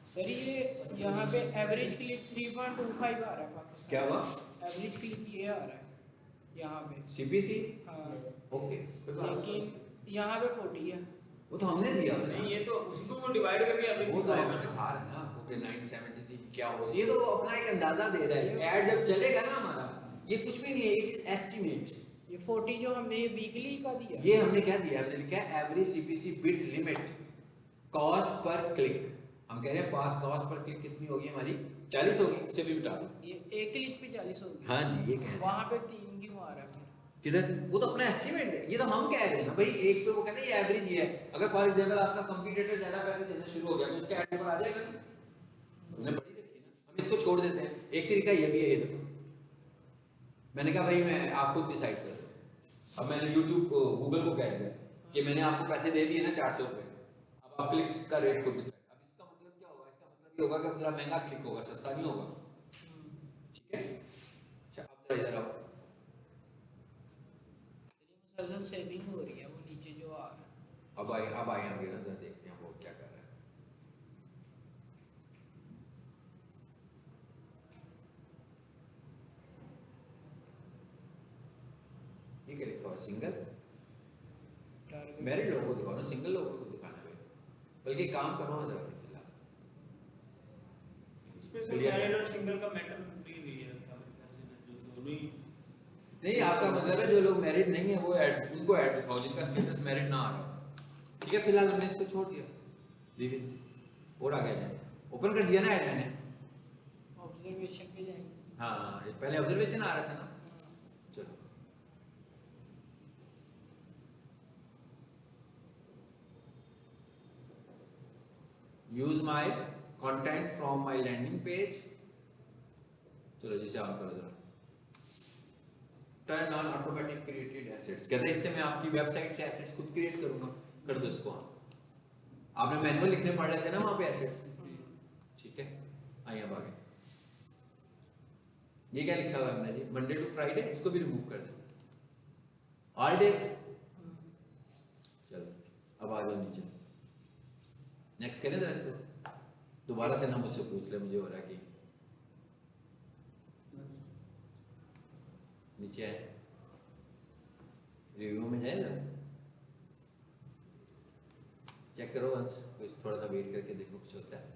सर, ये यहाँ पे एवरेज क्लिक 3.25 आ रहा है पाकिस्तान। क्या हुआ? एवरेज क्लिक ये आ रहा है यहाँ पे। सीपीसी हाँ, ओके, लेकिन यहाँ पे 40 है। वो तो हमने दिया नहीं, ये तो उसी को वो डिवाइड करके अभी वो तो हमें दिखा रहा है ना। ओके 970 क्या हो, ये तो अपना एक अंदाजा दे रहा है। ऐड जब चलेगा ना हमारा, ये कुछ भी नहीं है, इट इज एस्टिमेट। ये 40 जो हमने ये वीकली का दिया, ये हमने क्या दिया, हमने लिखा है average CPC bit limit cost per click. हम कह रहे हैं पास कॉस्ट पर क्लिक कितनी होगी हमारी, 40 होगी, उसे भी बिटा दो। ये एक क्लिक पे 40 होगी। हाँ जी, ये कह रहे हैं। वहाँ पे 3 क्यों आ रहा है फिर? किधर? वो तो अपना एस्टिमेट है, ये तो हम कह रहे हैं ना भाई। एक पे वो कहते हैं ये एवरेज ही है। अगर फॉर एग्जांपल आपका कंपटीटर ज्यादा पैसे देना शुरू हो गया तो उसका एड पर आ जाएगा ना। हमने बड़ी देखी ना, हम इसको छोड़ देते हैं। एक तरीका ये भी है, ये देखो मैंने कहा भाई मैं आप खुद डिसाइड कर दो। अब मैंने यूट्यूब को, गूगल को कह दिया कि मैंने आपको पैसे दे दिए ना 400 रुपये, अब आप क्लिक का रेट खुद डिसाइड। अब इसका मतलब क्या होगा? इसका मतलब ये होगा कि अब जरा महंगा क्लिक होगा, सस्ता नहीं होगा। ठीक है, अच्छा अब जरा इधर आओ। मुसलसल सेविंग हो रही है, वो नीचे जो आ रहा है। अब आए हम गिना जरा देखते हैं वो क्या कर रहा है। ये क्या लिखा हुआ? सिंगल। टारगेट मैरिड लोगों को दिखाओ ना, सिंगल लोगों को दिखाना है। बल्कि काम करो ना जरा फिलहाल। इसमें से मैरिड और सिंगल का मैटर भी नहीं है, जो दोनों ही। नहीं, आपका मतलब है जो लोग मैरिड नहीं है वो ऐड, उनको ऐड दिखाओ जिनका स्टेटस मैरिड ना आ रहा। ठीक है, फिलहाल हमने इसको छोड़ दिया। Leave it. और आ गया जाए, ओपन कर दिया ना ऐड मैंने। ऑब्जर्वेशन पे जाएंगे। हाँ ये पहले ऑब्जर्वेशन आ रहा था ना। चलो use my content from my landing page. चलो जिसे ऑन करो जरा। Turn on automatic created assets, कहते हैं इससे मैं आपकी वेबसाइट से एसेट्स खुद क्रिएट करूंगा। कर दो इसको ऑन। आपने मैनुअल लिखने पड़ रहे थे ना वहां पे एसेट्स, ठीक है। आइए अब आगे। ये क्या लिखा हुआ है हमने जी, मंडे टू फ्राइडे, इसको भी रिमूव कर दें। ऑल डेज, चलो अब आ जाओ नीचे। नेक्स्ट करें जरा इसको, दोबारा से ना मुझसे पूछ ले, मुझे हो रहा है कि नीचे आए रिव्यू में जाए जरा, चेक करो वंस, कुछ थोड़ा सा वेट करके देखो कुछ होता है।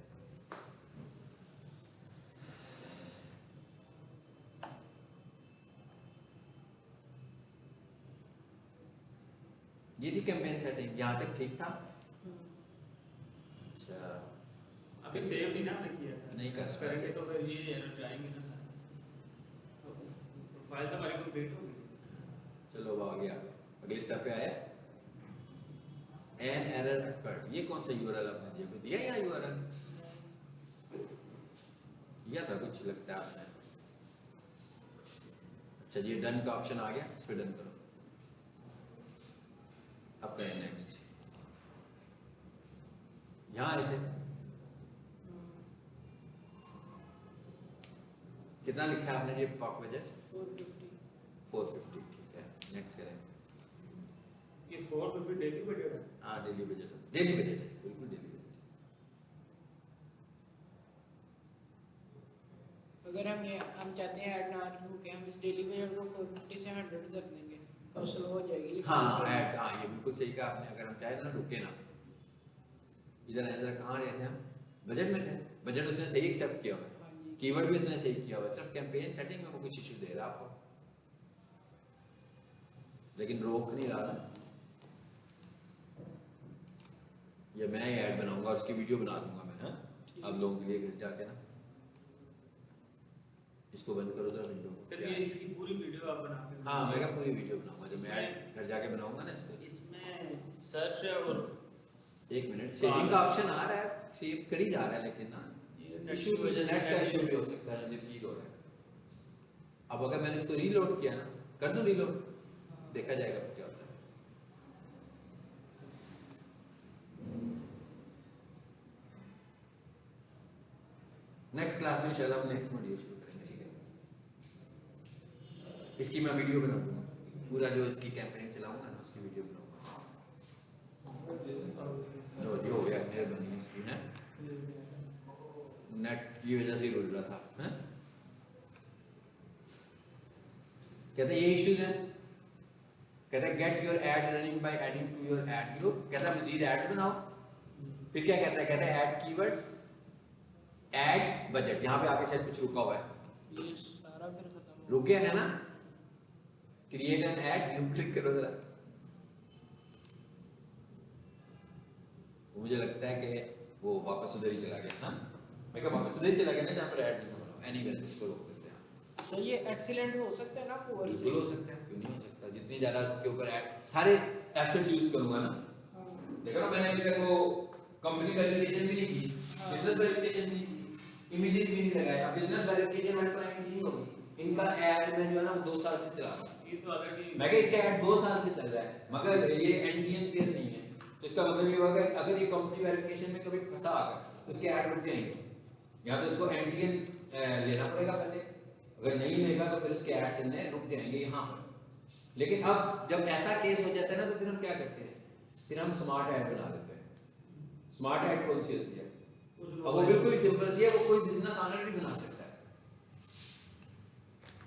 ये थी कैंपेन सेटिंग, यहाँ तक ठीक था। अच्छा अभी सेव नहीं ना हमने किया था, नहीं कर सकते। करेंगे तो फिर ये एरर जाएंगे ना, प्रोफाइल तो हमारी कंप्लीट हो गई। चलो अब आ गया, अगले स्टेप पे आया। एन एरर अकर्ड, ये कौन सा यूआरएल आपने दिया, कोई दिया या यूआरएल दिया था कुछ लगता है आपने। अच्छा जी डन का ऑप्शन आ गया, इस पे डन करो। अब करें नेक्स्ट, यहाँ आए थे, कितना लिखा है आपने ये पॉक बजट 450, ठीक है। नेक्स्ट करें। ये 450 डेली बजट है। हाँ डेली बजट है, डेली बजट है, बिल्कुल डेली बजट। अगर हम चाहते हैं ऐड ना रुके, हम इस डेली बजट को 450 से 100 कर देंगे तो स्लो हो जाएगी। हाँ ऐड, हाँ ये बिल्कुल सही कहा आपने। अगर हम चाहे ना रुके ना, इधर नजर कहाँ गए थे हम, बजट में थे। बजट उसने सही एक्सेप्ट किया हुआ है, हाँ जी। कीवर्ड भी उसने सही किया हुआ है, सिर्फ कैंपेन सेटिंग में वो कुछ इशू दे रहा है आपको, लेकिन रोक नहीं रहा ना। ये मैं ही ऐड बनाऊंगा, उसकी वीडियो बना दूंगा मैं, हाँ आप लोगों के लिए घर जाके ना। इसको बंद करो जरा विंडो को। सर ये इसकी पूरी वीडियो आप बना के, हाँ मैं क्या पूरी वीडियो बनाऊंगा जब मैं घर जाके बनाऊंगा ना इसको। इसमें सर्च और एक मिनट, सेविंग का ऑप्शन आ रहा है, सेव कर ही जा रहा है, लेकिन ना इशू नेट का इशू भी हो सकता है, मुझे फील हो रहा है। अब अगर मैंने इसको रीलोड किया ना, कर दूं रीलोड, देखा जाएगा क्या होता है। नेक्स्ट क्लास में शायद हम नेक्स्ट मॉड्यूल शुरू करेंगे, ठीक है। इसकी मैं वीडियो बनाऊंगा, पूरा जो इसकी कैंपेन चलाऊंगा ना उसकी वीडियो बनाऊंगा। जो हो गया मेरे बनी इसकी है, नेट की वजह से रुल रहा था, है? कहते हैं ये इश्यूज हैं। कहता है get your ads running by adding to your ad group, कहता है मजीद एड्स बनाओ। फिर क्या कहता है, कहता है ऐड कीवर्ड्स, ऐड बजट। यहाँ पे आके शायद कुछ रुका हुआ है, ये सारा फिर खत्म हो रुक गया है ना। Create an add, you click करो जरा। मुझे लगता है कि वो वापस उधर ही चला गया, हाँ मैं क्या वापस उधर ही चला गया ना जहाँ पर ऐड नहीं बनाओ। एनीवेज इसको रोक देते हैं। सही है, एक्सीलेंट हो सकता है ना पुअर से। बिल्कुल हो सकता है, क्यों नहीं हो सकता। जितनी ज्यादा उसके ऊपर ऐड, सारे एसेट्स यूज करूंगा ना। देखो ना मैंने अभी तक वो कंपनी वेरिफिकेशन भी नहीं की, बिजनेस वेरिफिकेशन भी नहीं की, इमेजेस भी नहीं लगाए। अब बिजनेस वेरिफिकेशन वाले क्लाइंट की नहीं होगी, इनका ऐड में जो है ना 2 साल से चला रहा हूं। ये तो ऑलरेडी मैं क्या इसका ऐड 2 साल से चल रहा है, मगर ये एनटीएन पे नहीं है। तो इसका मतलब ये होगा कि अगर ये कंपनी वेरिफिकेशन में कभी फंसा आ गया तो उसके ऐड रुक जाएंगे। या तो इसको एनटीएन लेना पड़ेगा पहले, अगर नहीं लेगा तो फिर उसके ऐड चलने रुक जाएंगे यहाँ पर। लेकिन अब जब ऐसा केस हो जाता है ना तो फिर हम क्या करते हैं, फिर हम स्मार्ट ऐड बना देते हैं। स्मार्ट ऐड कौन सी होती है? अब वो बिल्कुल सिंपल सी है, वो कोई बिजनेस ऑनर भी बना सकता है।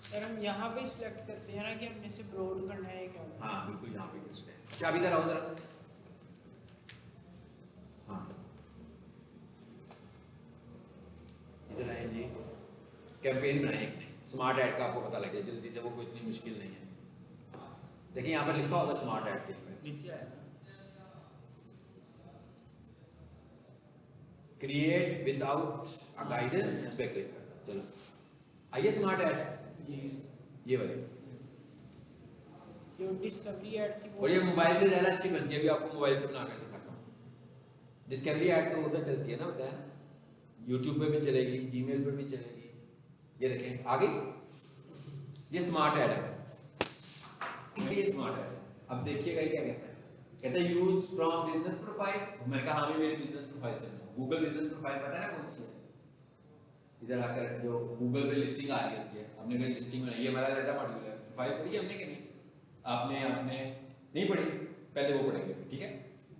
सर हम यहाँ पे सिलेक्ट करते हैं ना कि हमने से ब्रॉड करना है क्या। हाँ बिल्कुल यहाँ पे करते हैं। अच्छा अभी इधर आओ जरा। हाँ इधर आए जी। कैंपेन बनाए एक नहीं, स्मार्ट ऐड का आपको पता लगे जल्दी से, वो कोई इतनी मुश्किल नहीं है। देखिए यहाँ पर लिखा होगा स्मार्ट ऐड के लिए, नीचे आया क्रिएट विदाउट अ गाइडेंस, इस पे क्लिक करता। चलो आइए स्मार्ट ऐड, ये वाली, जो डिस्कवरी ऐड थी और ये मोबाइल से ज़्यादा अच्छी बनती है। अभी आपको मोबाइल से बना कर दिखाता हूँ। डिस्कवरी ऐड तो उधर चलती है ना, बताया ना, यूट्यूब पे भी चलेगी, जीमेल पे भी चलेगी। ये देखें आ गई, ये स्मार्ट ऐड है, ये स्मार्ट ऐड है। अब देखिएगा ये क्या कहता है, कहता है यूज फ्रॉम बिजनेस प्रोफाइल। मैंने कहा हाँ भी मेरी बिजनेस प्रोफाइल से गूगल बिजनेस प्रोफाइल पता है ना कौन सी है, इधर आकर जो गूगल पे लिस्टिंग आ रही होती है, हमने कहीं लिस्टिंग बनाई, ये हमारा डाटा मॉड्यूल है। प्रोफाइल पढ़ी हमने कि नहीं? आपने नहीं पढ़ी, पहले वो पढ़ेंगे, ठीक है,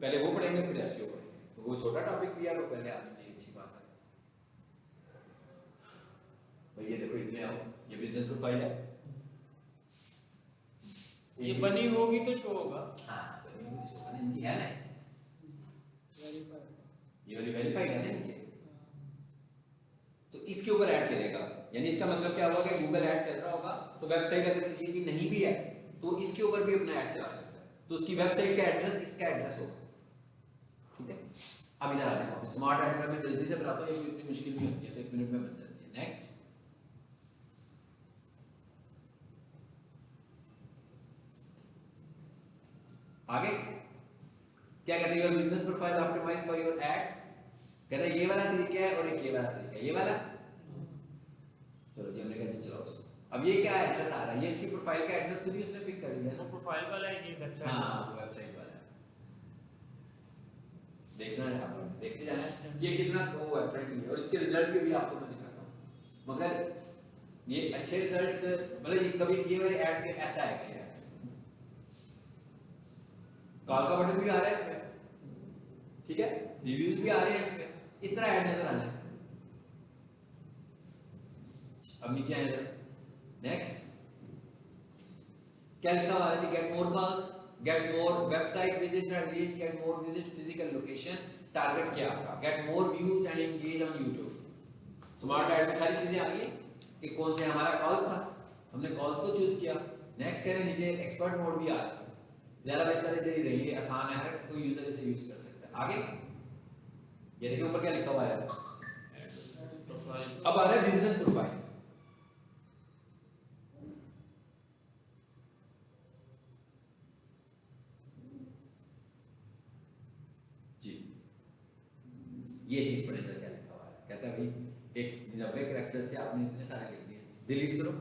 पहले वो पढ़ेंगे फिर एसईओ पढ़ेंगे। तो वो छोटा टॉपिक भी है, वो पहले आनी चाहिए, अच्छी बात है। तो ये देखो इसमें आओ, ये बिजनेस प्रोफाइल है, ये बनी होगी तो शो होगा। हाँ बनी होगी तो शो होगा, इनकी है ना, ये वाली वेरीफाइड है ना इनकी। तो इसके ऊपर ऐड चलेगा, यानी इसका मतलब क्या होगा कि गूगल ऐड चल रहा होगा, तो वेबसाइट अगर किसी की नहीं भी है तो इसके ऊपर भी अपना ऐड चला सकता है। तो उसकी वेबसाइट का एड्रेस इसका एड्रेस होगा, ठीक है। अब इधर आते हैं, स्मार्ट ऐड मैं जल्दी से बताता हूँ, ये इतनी मुश्किल नहीं होती है, तो 1 मिनट में बन जाती है। नेक्स्ट, आगे क्या कहते हैं, your business profile optimize for your ad. कहता है ये वाला तरीका है और एक ये वाला तरीका है, ये वाला। चलो जी हमने कहा चलो उसको, अब ये क्या एड्रेस आ रहा है, ये इसकी प्रोफाइल का एड्रेस खुद ही उसने पिक कर लिया वो ना, प्रोफाइल वाला है, ये वेबसाइट। हाँ वो वेबसाइट वाला है, देखना है आप देखते जाना है ये कितना वो है फ्रेंडली। और इसके रिजल्ट भी अभी आपको मैं दिखाता हूँ, मगर ये अच्छे रिजल्ट्स, मतलब ये कभी ये वाली ऐड में ऐसा आएगा, यार कॉल का बटन भी आ रहा है इसमें, ठीक है, रिव्यूज भी आ रहे हैं इसमें, इस तरह ऐड नजर आना है। अब नीचे आए जरा, नेक्स्ट क्या लिखा हुआ है, get more calls, get more website visits and reach, get more visit physical location. Target क्या आपका, get more views and engage on YouTube. Smart add में सारी चीजें आ गई कि कौन से हमारा कॉल्स था, हमने कॉल्स को चूज किया। नेक्स्ट कह रहे नीचे एक्सपर्ट मोड भी आ रहा है, ज्यादा बेहतर है, यही रही, आसान है, हर कोई यूजर इसे यूज कर सकता है। आगे ये देखिए ऊपर क्या लिखा हुआ है, अब आ रहा है बिजनेस प्रोफाइल। जी ये चीज पढ़े क्या लिखा हुआ है, कहता है भाई एक 90 कैरेक्टर्स थे, आपने इतने सारे लिख दिए, डिलीट करो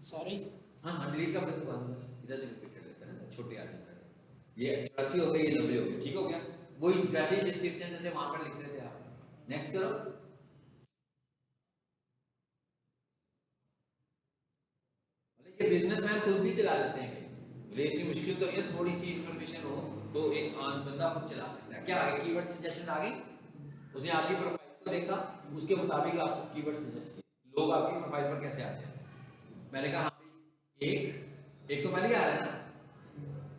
सारे। हाँ डिलीट का बटन दबा दो, इधर से रिपीट कर लेते हैं ना, छोटे आदमी का ये 84 हो गए, ये 90 हो गए, ठीक हो गया। वही वैसे डिस्क्रिप्शन जैसे वहां पर लिख रहे थे आप। नेक्स्ट करो, ये बिजनेसमैन खुद भी चला लेते हैं, बोले इतनी मुश्किल तो नहीं है, थोड़ी सी इंफॉर्मेशन हो तो एक बंदा खुद चला सकता है। क्या आ गया, कीवर्ड सजेशन आ गई, उसने आपकी प्रोफाइल को देखा, उसके मुताबिक आपको कीवर्ड सजेस्ट किए। लोग आपकी प्रोफाइल पर कैसे आते हैं, मैंने कहा एक तो पहले आ रहा है ना,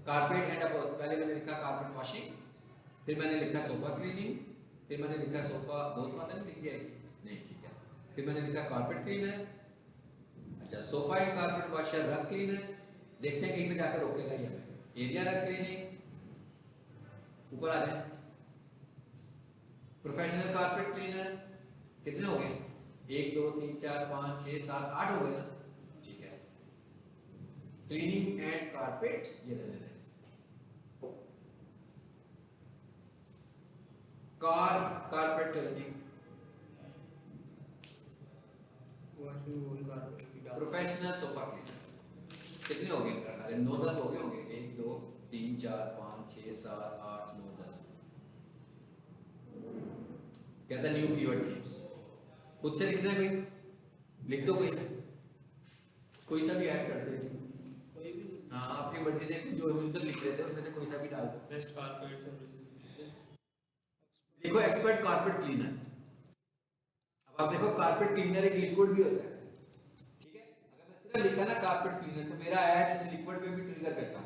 कारपेट एंड अपॉज, पहले मैंने लिखा कारपेट वॉशिंग, फिर मैंने लिखा सोफा क्लीनिंग, फिर मैंने लिखा सोफा, बहुत बात नहीं लिख दिया नहीं, ठीक है, फिर मैंने लिखा कारपेट क्लीनर। अच्छा सोफा एंड कारपेट वॉशर रग क्लीनर, देखते हैं कहीं पे जाकर रोकेगा ये हमें। एरिया रग क्लीनिंग, ऊपर आ जाए, प्रोफेशनल कारपेट क्लीनर, कितने हो गए, 1 2 3 4 5 6 7 8 हो गए ना, ठीक है। क्लीनिंग एंड कारपेट ये रहने दें, carpet cleaning, professional sofa cleaner, कितने हो गए, 9 10 हो गए होंगे, 1 2 3 4 5 6 7 8 9 10। कहता है न्यू कीवर्ड थीम्स, खुद से लिखना है, कोई लिख दो, कोई सा भी ऐड कर दे, कोई भी हाँ अपनी मर्जी से जो उधर लिख रहे थे उनमें से कोई सा भी डाल दो। बेस्ट कारपेट सर्विसेज, देखो एक्सपर्ट कारपेट क्लीनर, अब आप देखो कारपेट क्लीनर एक लिक्विड भी होता है, ठीक है। अगर मैं सिर्फ लिखा ना कारपेट क्लीनर तो मेरा ऐड इस लिक्विड पे भी ट्रिगर करता,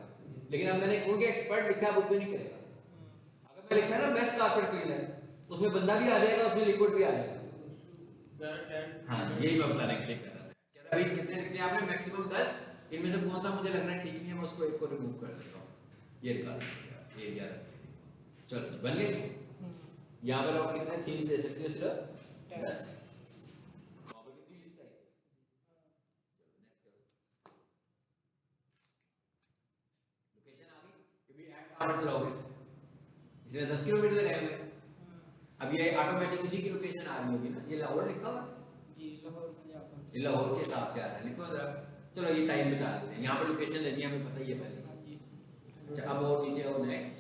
लेकिन अब मैंने क्योंकि एक्सपर्ट लिखा है, वो पे नहीं करेगा। अगर मैं लिखा ना बेस्ट कारपेट क्लीनर, उसमें बंदा भी आ जाएगा, उसमें लिक्विड भी आ जाएगा। हाँ यही मैं बताने के लिए कर रहा था, क्या भाई कितने लिखते हैं आपने, मैक्सिमम 10, इनमें से कौन सा मुझे लग रहा है ठीक नहीं है, मैं उसको एक को रिमूव कर देता हूँ, ये निकाल एरिया। चलो बन गए, यहाँ पर आप कितने थीम्स दे सकते हो, सिर्फ 10। वहाँ पर कितनी लिस्ट आई, हुए हैं। अब ये ऑटोमेटिक उसी की लोकेशन आ रही होगी ना, ये लाहौर लिखा हुआ है, जी लाहौर पंजाब ये पाकिस्तान। लाहौर के हिसाब से आ रहा है, लिखो जरा। चलो ये टाइम बता देते हैं, यहाँ पर लोकेशन देनी है हमें पता ही है पहले। हाँ जी अच्छा अब और नीचे और नेक्स्ट,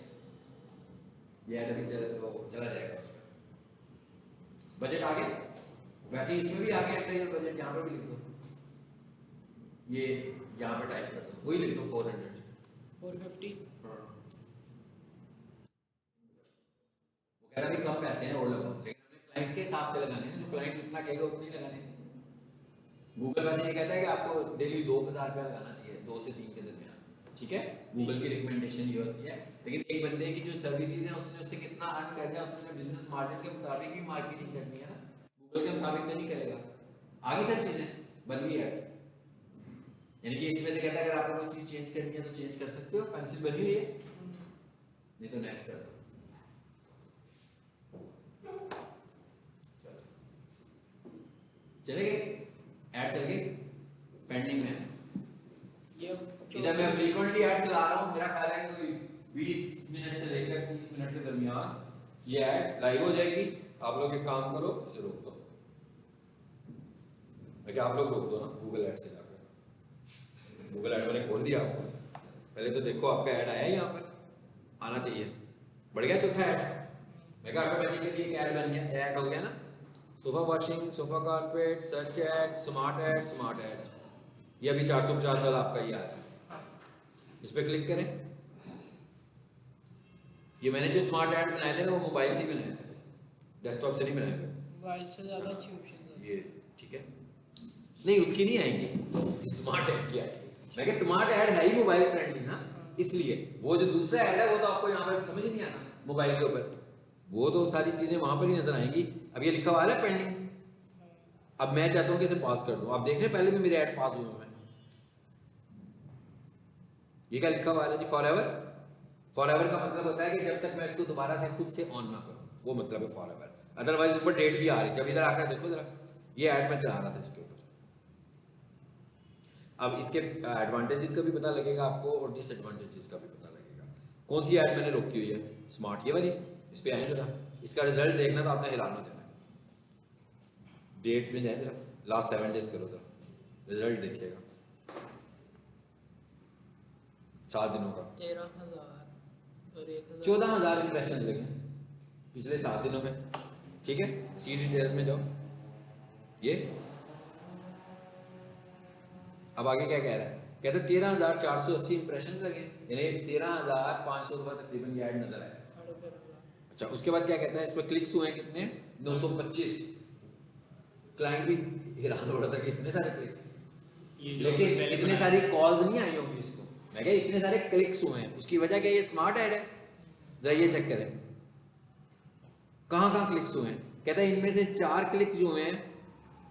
ये ऐड अभी चला जाएगा उसमें। बजट आ गया, वैसे ही इसमें भी आ गया एंटर योर बजट, यहाँ पर भी लिख दो, ये यहाँ पर टाइप कर दो, वही लिख दो 400। 450। वो कह रहा है कम पैसे हैं और लगाओ, लेकिन हमें क्लाइंट्स के हिसाब से लगाने हैं, जो क्लाइंट्स इतना कहेगा उतने ही लगाने हैं। गूगल वैसे ये कहता है कि आपको डेली 2000 रुपया लगाना चाहिए, 2 से 3 के दरमियान, ठीक है, गूगल की रिकमेंडेशन ये होती है। लेकिन एक बंदे की जो सर्विसेज है उससे कितना अर्न करना है, उसने बिजनेस मार्जिन के मुताबिक ही मार्केटिंग करनी है ना, गूगल के मुताबिक तो नहीं करेगा। आगे सब चीजें बन गई है, यानी कि इसमें से कहता है अगर आपको कोई चीज चेंज करनी है तो चेंज कर सकते हो, पेंसिल बनी हुई है, नहीं तो नेक्स्ट कर दो। चलेंगे, ऐड चल गई, पेंडिंग में है। ये इधर मैं फ्रीक्वेंटली ऐड चला रहा हूँ, मेरा ख्याल है कि 20 मिनट से लेकर 30 मिनट के दरमियान ये ऐड लाइव हो जाएगी। आप लोग एक काम करो, इसे रोक दो, क्या आप लोग रोक दो ना गूगल ऐड से जाकर। गूगल ऐड मैंने खोल दिया आपको, पहले तो देखो आपका ऐड आया है, यहाँ पर आना चाहिए, बढ़ गया चौथा ऐड, मैं कहा ऑटोमेटिकली एक ऐड बन गया, ऐड हो गया ना, sofa washing, sofa carpet, search add, smart add, smart add, ये अभी 450 वाला आपका ही आ रहा है, इस पर क्लिक करें। ये मैंने जो स्मार्ट ऐड बनाए थे ना वो मोबाइल से ही बनाए थे, डेस्कटॉप से नहीं बनाए थे, मोबाइल से ज़्यादा अच्छी ऑप्शन है। ये ठीक है, नहीं उसकी नहीं आएंगी, स्मार्ट ऐड की आएगी। मैं कहा स्मार्ट ऐड है ही मोबाइल फ्रेंडली ना, इसलिए वो जो दूसरा ऐड है वो तो आपको यहाँ पर समझ नहीं आना मोबाइल के ऊपर, वो तो सारी चीजें वहां पर ही नजर आएंगी। अब ये लिखा हुआ है पेंडिंग, अब मैं चाहता हूँ कि इसे पास कर दूं, आप देख रहे हैं पहले भी मेरे ऐड पास हुए हैं, ये क्या लिखा हुआ है जी, फॉरएवर। फॉरएवर का मतलब होता है कि जब तक मैं इसको दोबारा से खुद से ऑन ना करूं, वो मतलब है फॉरएवर। अदरवाइज ऊपर डेट भी आ रही है, जब इधर आकर देखो जरा, ये ऐड मैं चला रहा था इसके ऊपर। अब इसके एडवांटेजेस का भी पता लगेगा आपको और डिसएडवांटेजेस का भी पता लगेगा। कौन सी ऐड मैंने रोकी हुई है, स्मार्ट ये वाली, इस पे आए जरा, इसका रिजल्ट देखना तो आपने हैरान हो जाना। डेट में जाए जरा, लास्ट 7 डेज करो जरा, रिजल्ट देखिएगा 7 दिनों का 13,000 और 1,000 14,000 इंप्रेशन लगे पिछले 7 दिनों में, ठीक है। सी डिटेल्स में जाओ, ये अब आगे क्या कह रहा है, कहते 13,480 इंप्रेशन लगे, यानी 13,500 रुपये तकरीबन ये ऐड नजर आया। 13,500। अच्छा उसके बाद क्या कहता है, इसमें क्लिक्स हुए हैं कितने, 925। क्लाइंट भी हैरान हो रहा था कि इतने सारे क्लिक्स, लेकिन इतने सारी कॉल्स नहीं आई होंगी इसको। मैं कहा इतने सारे क्लिक्स हुए हैं, उसकी वजह क्या, ये स्मार्ट ऐड है। जरा ये चेक करें कहाँ कहाँ क्लिक्स हुए हैं। कहता है इनमें से 4 क्लिक जो हुए हैं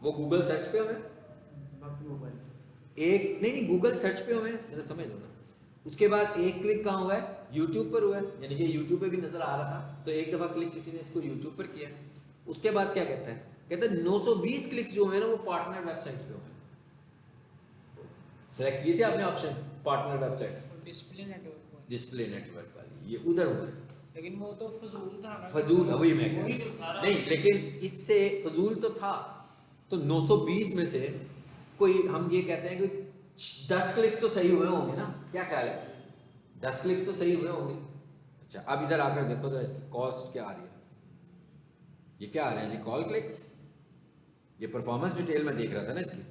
वो गूगल सर्च पे हुए, एक नहीं गूगल सर्च पे हुए हैं, समझ लो ना। उसके बाद एक क्लिक कहाँ हुआ है, यूट्यूब पर हुआ है, यानी कि यूट्यूब पे भी नजर आ रहा था, तो एक दफा क्लिक किसी ने इसको यूट्यूब पर किया। उसके बाद क्या कहता है, कहता है 920 क्लिक्स जो हुए ना वो पार्टनर वेबसाइट्स पे हुए। सेलेक्ट किए थे आपने option partner websites, display network वाला। डिस्प्ले नेटवर्क वाली, ये उधर हुआ है। लेकिन वो तो फजूल था ना, फजूल है, वही मैं कह वही रहा तो सारा हूं। नहीं लेकिन इससे फजूल तो था, तो 920 में से कोई हम ये कहते हैं कि 10 क्लिक्स तो सही हुए होंगे ना, क्या ख्याल है, 10 क्लिक्स तो सही हुए होंगे। अच्छा अब इधर आकर देखो जरा इसकी कॉस्ट क्या आ रही है, ये क्या आ रहे हैं जी, कॉल क्लिक्स, ये परफॉर्मेंस डिटेल में देख रहा था ना इसकी,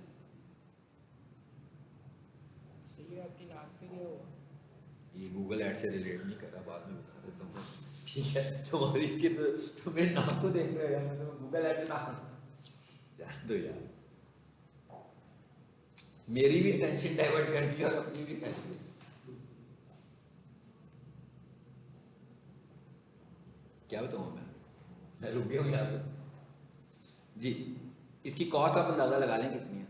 सही है आपकी नाक पे गया हुआ। ये गूगल ऐड से रिलेट नहीं कर रहा, बाद में बता देता हूँ, ठीक है। तुम्हारी इसकी तो मेरे नाम को देख रहे हो यार, मैं तो गूगल ऐड जान दो यार, मेरी भी अटेंशन डाइवर्ट कर दी और अपनी भी कर दी। क्या बताऊँ मैं रुक गया हूँ यहाँ पे जी। इसकी कॉस्ट आप अंदाजा लगा लें कितनी है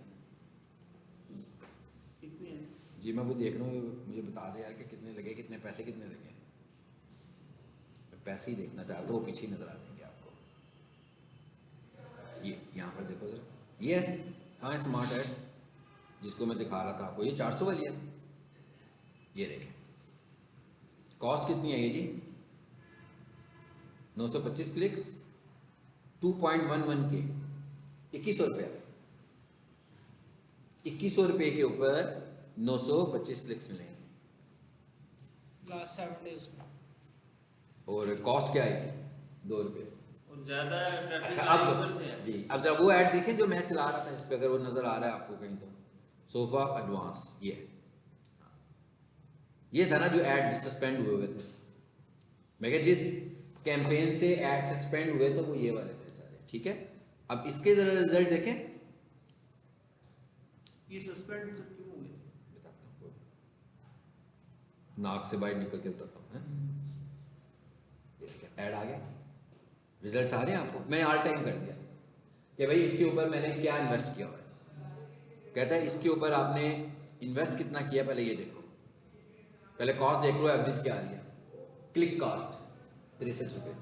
जी, मैं वो देख रहा हूँ, मुझे बता दे यार कि कितने लगे, कितने पैसे कितने लगे। मैं पैसे ही देखना चाहता हूँ, वो पीछे ही नजर आ जाएंगे आपको। ये यहाँ पर देखो जरा, ये हाँ स्मार्ट ऐड जिसको मैं दिखा रहा था आपको, ये 400 वाली है, ये देखें कॉस्ट कितनी है ये जी, 925 क्लिक्स 2.11 के 2100 रुपये 2100 रुपये के ऊपर 925 क्लिक्स मिलेंगे लास्ट 7 डेज में। और कॉस्ट क्या आएगी 2 रुपये। और ज्यादा ट्रैफिक अच्छा ऊपर से है। अब जी अब जरा वो ऐड देखें जो मैं चला रहा था इस पे, अगर वो नजर आ रहा है आपको कहीं तो सोफा एडवांस ये था ना जो ऐड सस्पेंड हुए थे। मैं कह जिस कैंपेन से ऐड सस्पेंड हुए तो वो ये वाले थे सारे, ठीक है। अब इसके जरा रिजल्ट देखें, ये सस्पेंड क्यों हुए थे? बताता हूँ आपको। नाक से बाहर निकल के बताता हूँ। ऐड आ गया, रिजल्ट्स आ रहे हैं आपको। मैंने ऑल टाइम कर दिया कि भाई इसके ऊपर मैंने क्या इन्वेस्ट किया हुआ है। कहता है इसके ऊपर आपने इन्वेस्ट कितना किया पहले ये देखो, पहले कॉस्ट देख लो एवरेज क्या आ रही है। क्लिक कॉस्ट 63 रुपये,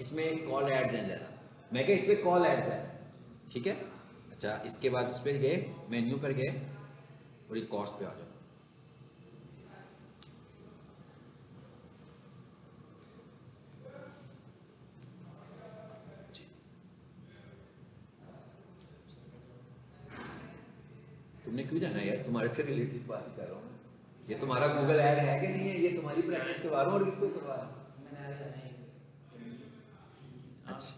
इसमें कॉल एड्स हैं ज़रा, मैं कह इस पर कॉल एड्स है, ठीक है। अच्छा इसके बाद इस पर गए, मेन्यू पर गए और ये कॉस्ट पे आ जाओ। तुमने क्यों जाना यार, तुम्हारे से रिलेटेड बात कर रहा हूँ। ये तुम्हारा गूगल ऐड है कि नहीं है, ये तुम्हारी प्रैक्टिस करवा रहा हूँ और किसको करवा रहा हूँ। अच्छा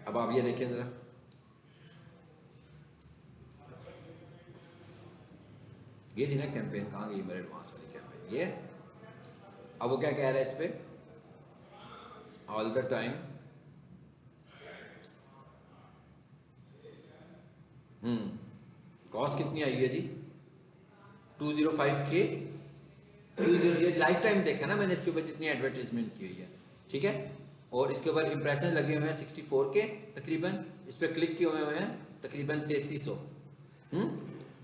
अब आप ये देखिए जरा, ये थी ना कैंपेन, कहाँ गई मेरे एडवांस वाली कैंपेन, ये। अब वो क्या कह रहा है इस पे, ऑल द टाइम कॉस्ट कितनी आई है जी 205 के 20 लाइफ टाइम देखा ना मैंने इसके ऊपर जितनी एडवर्टीजमेंट की हुई है, ठीक है। और इसके ऊपर इंप्रेशन लगे हुए हैं 64 के तकरीबन, इस पर क्लिक किए हुए हैं तकरीबन 3300।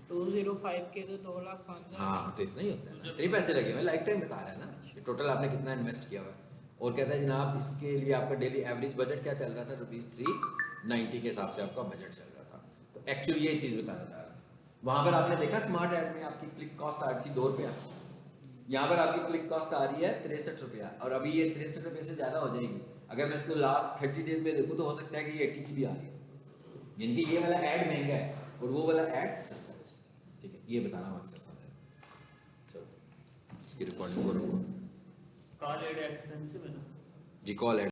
205 के तो 2,05,000। हाँ तो इतना ही होता है ना, इतने पैसे लगे हुए हैं, लाइफ टाइम बता रहा है ना टोटल आपने कितना इन्वेस्ट किया हुआ है। और कहता है जनाब इसके लिए आपका डेली एवरेज बजट क्या चल रहा था, ₹390 के हिसाब से आपका बजट चल रहा था। तो एक्चुअली ये चीज़ बताना चाह रहा है। वहाँ पर आपने देखा स्मार्ट ऐड में आपकी क्लिक कॉस्ट आ रही थी 2 रुपया, यहाँ पर आपकी क्लिक कॉस्ट आ रही है 63 रुपया, और अभी ये 63 रुपये से ज़्यादा हो जाएगी। अगर मैं इसको लास्ट 30 डेज में देखूँ तो हो सकता है कि ये 80 की भी आ रही है, यानी कि ये वाला ऐड महंगा है और वो वाला ऐड सस्ता है, ठीक है। ये बताना मकसद था मेरा। चलो इसकी रिकॉर्डिंग को रखो कॉल एड एक्सपेंसिव है ना जी, कॉल ऐड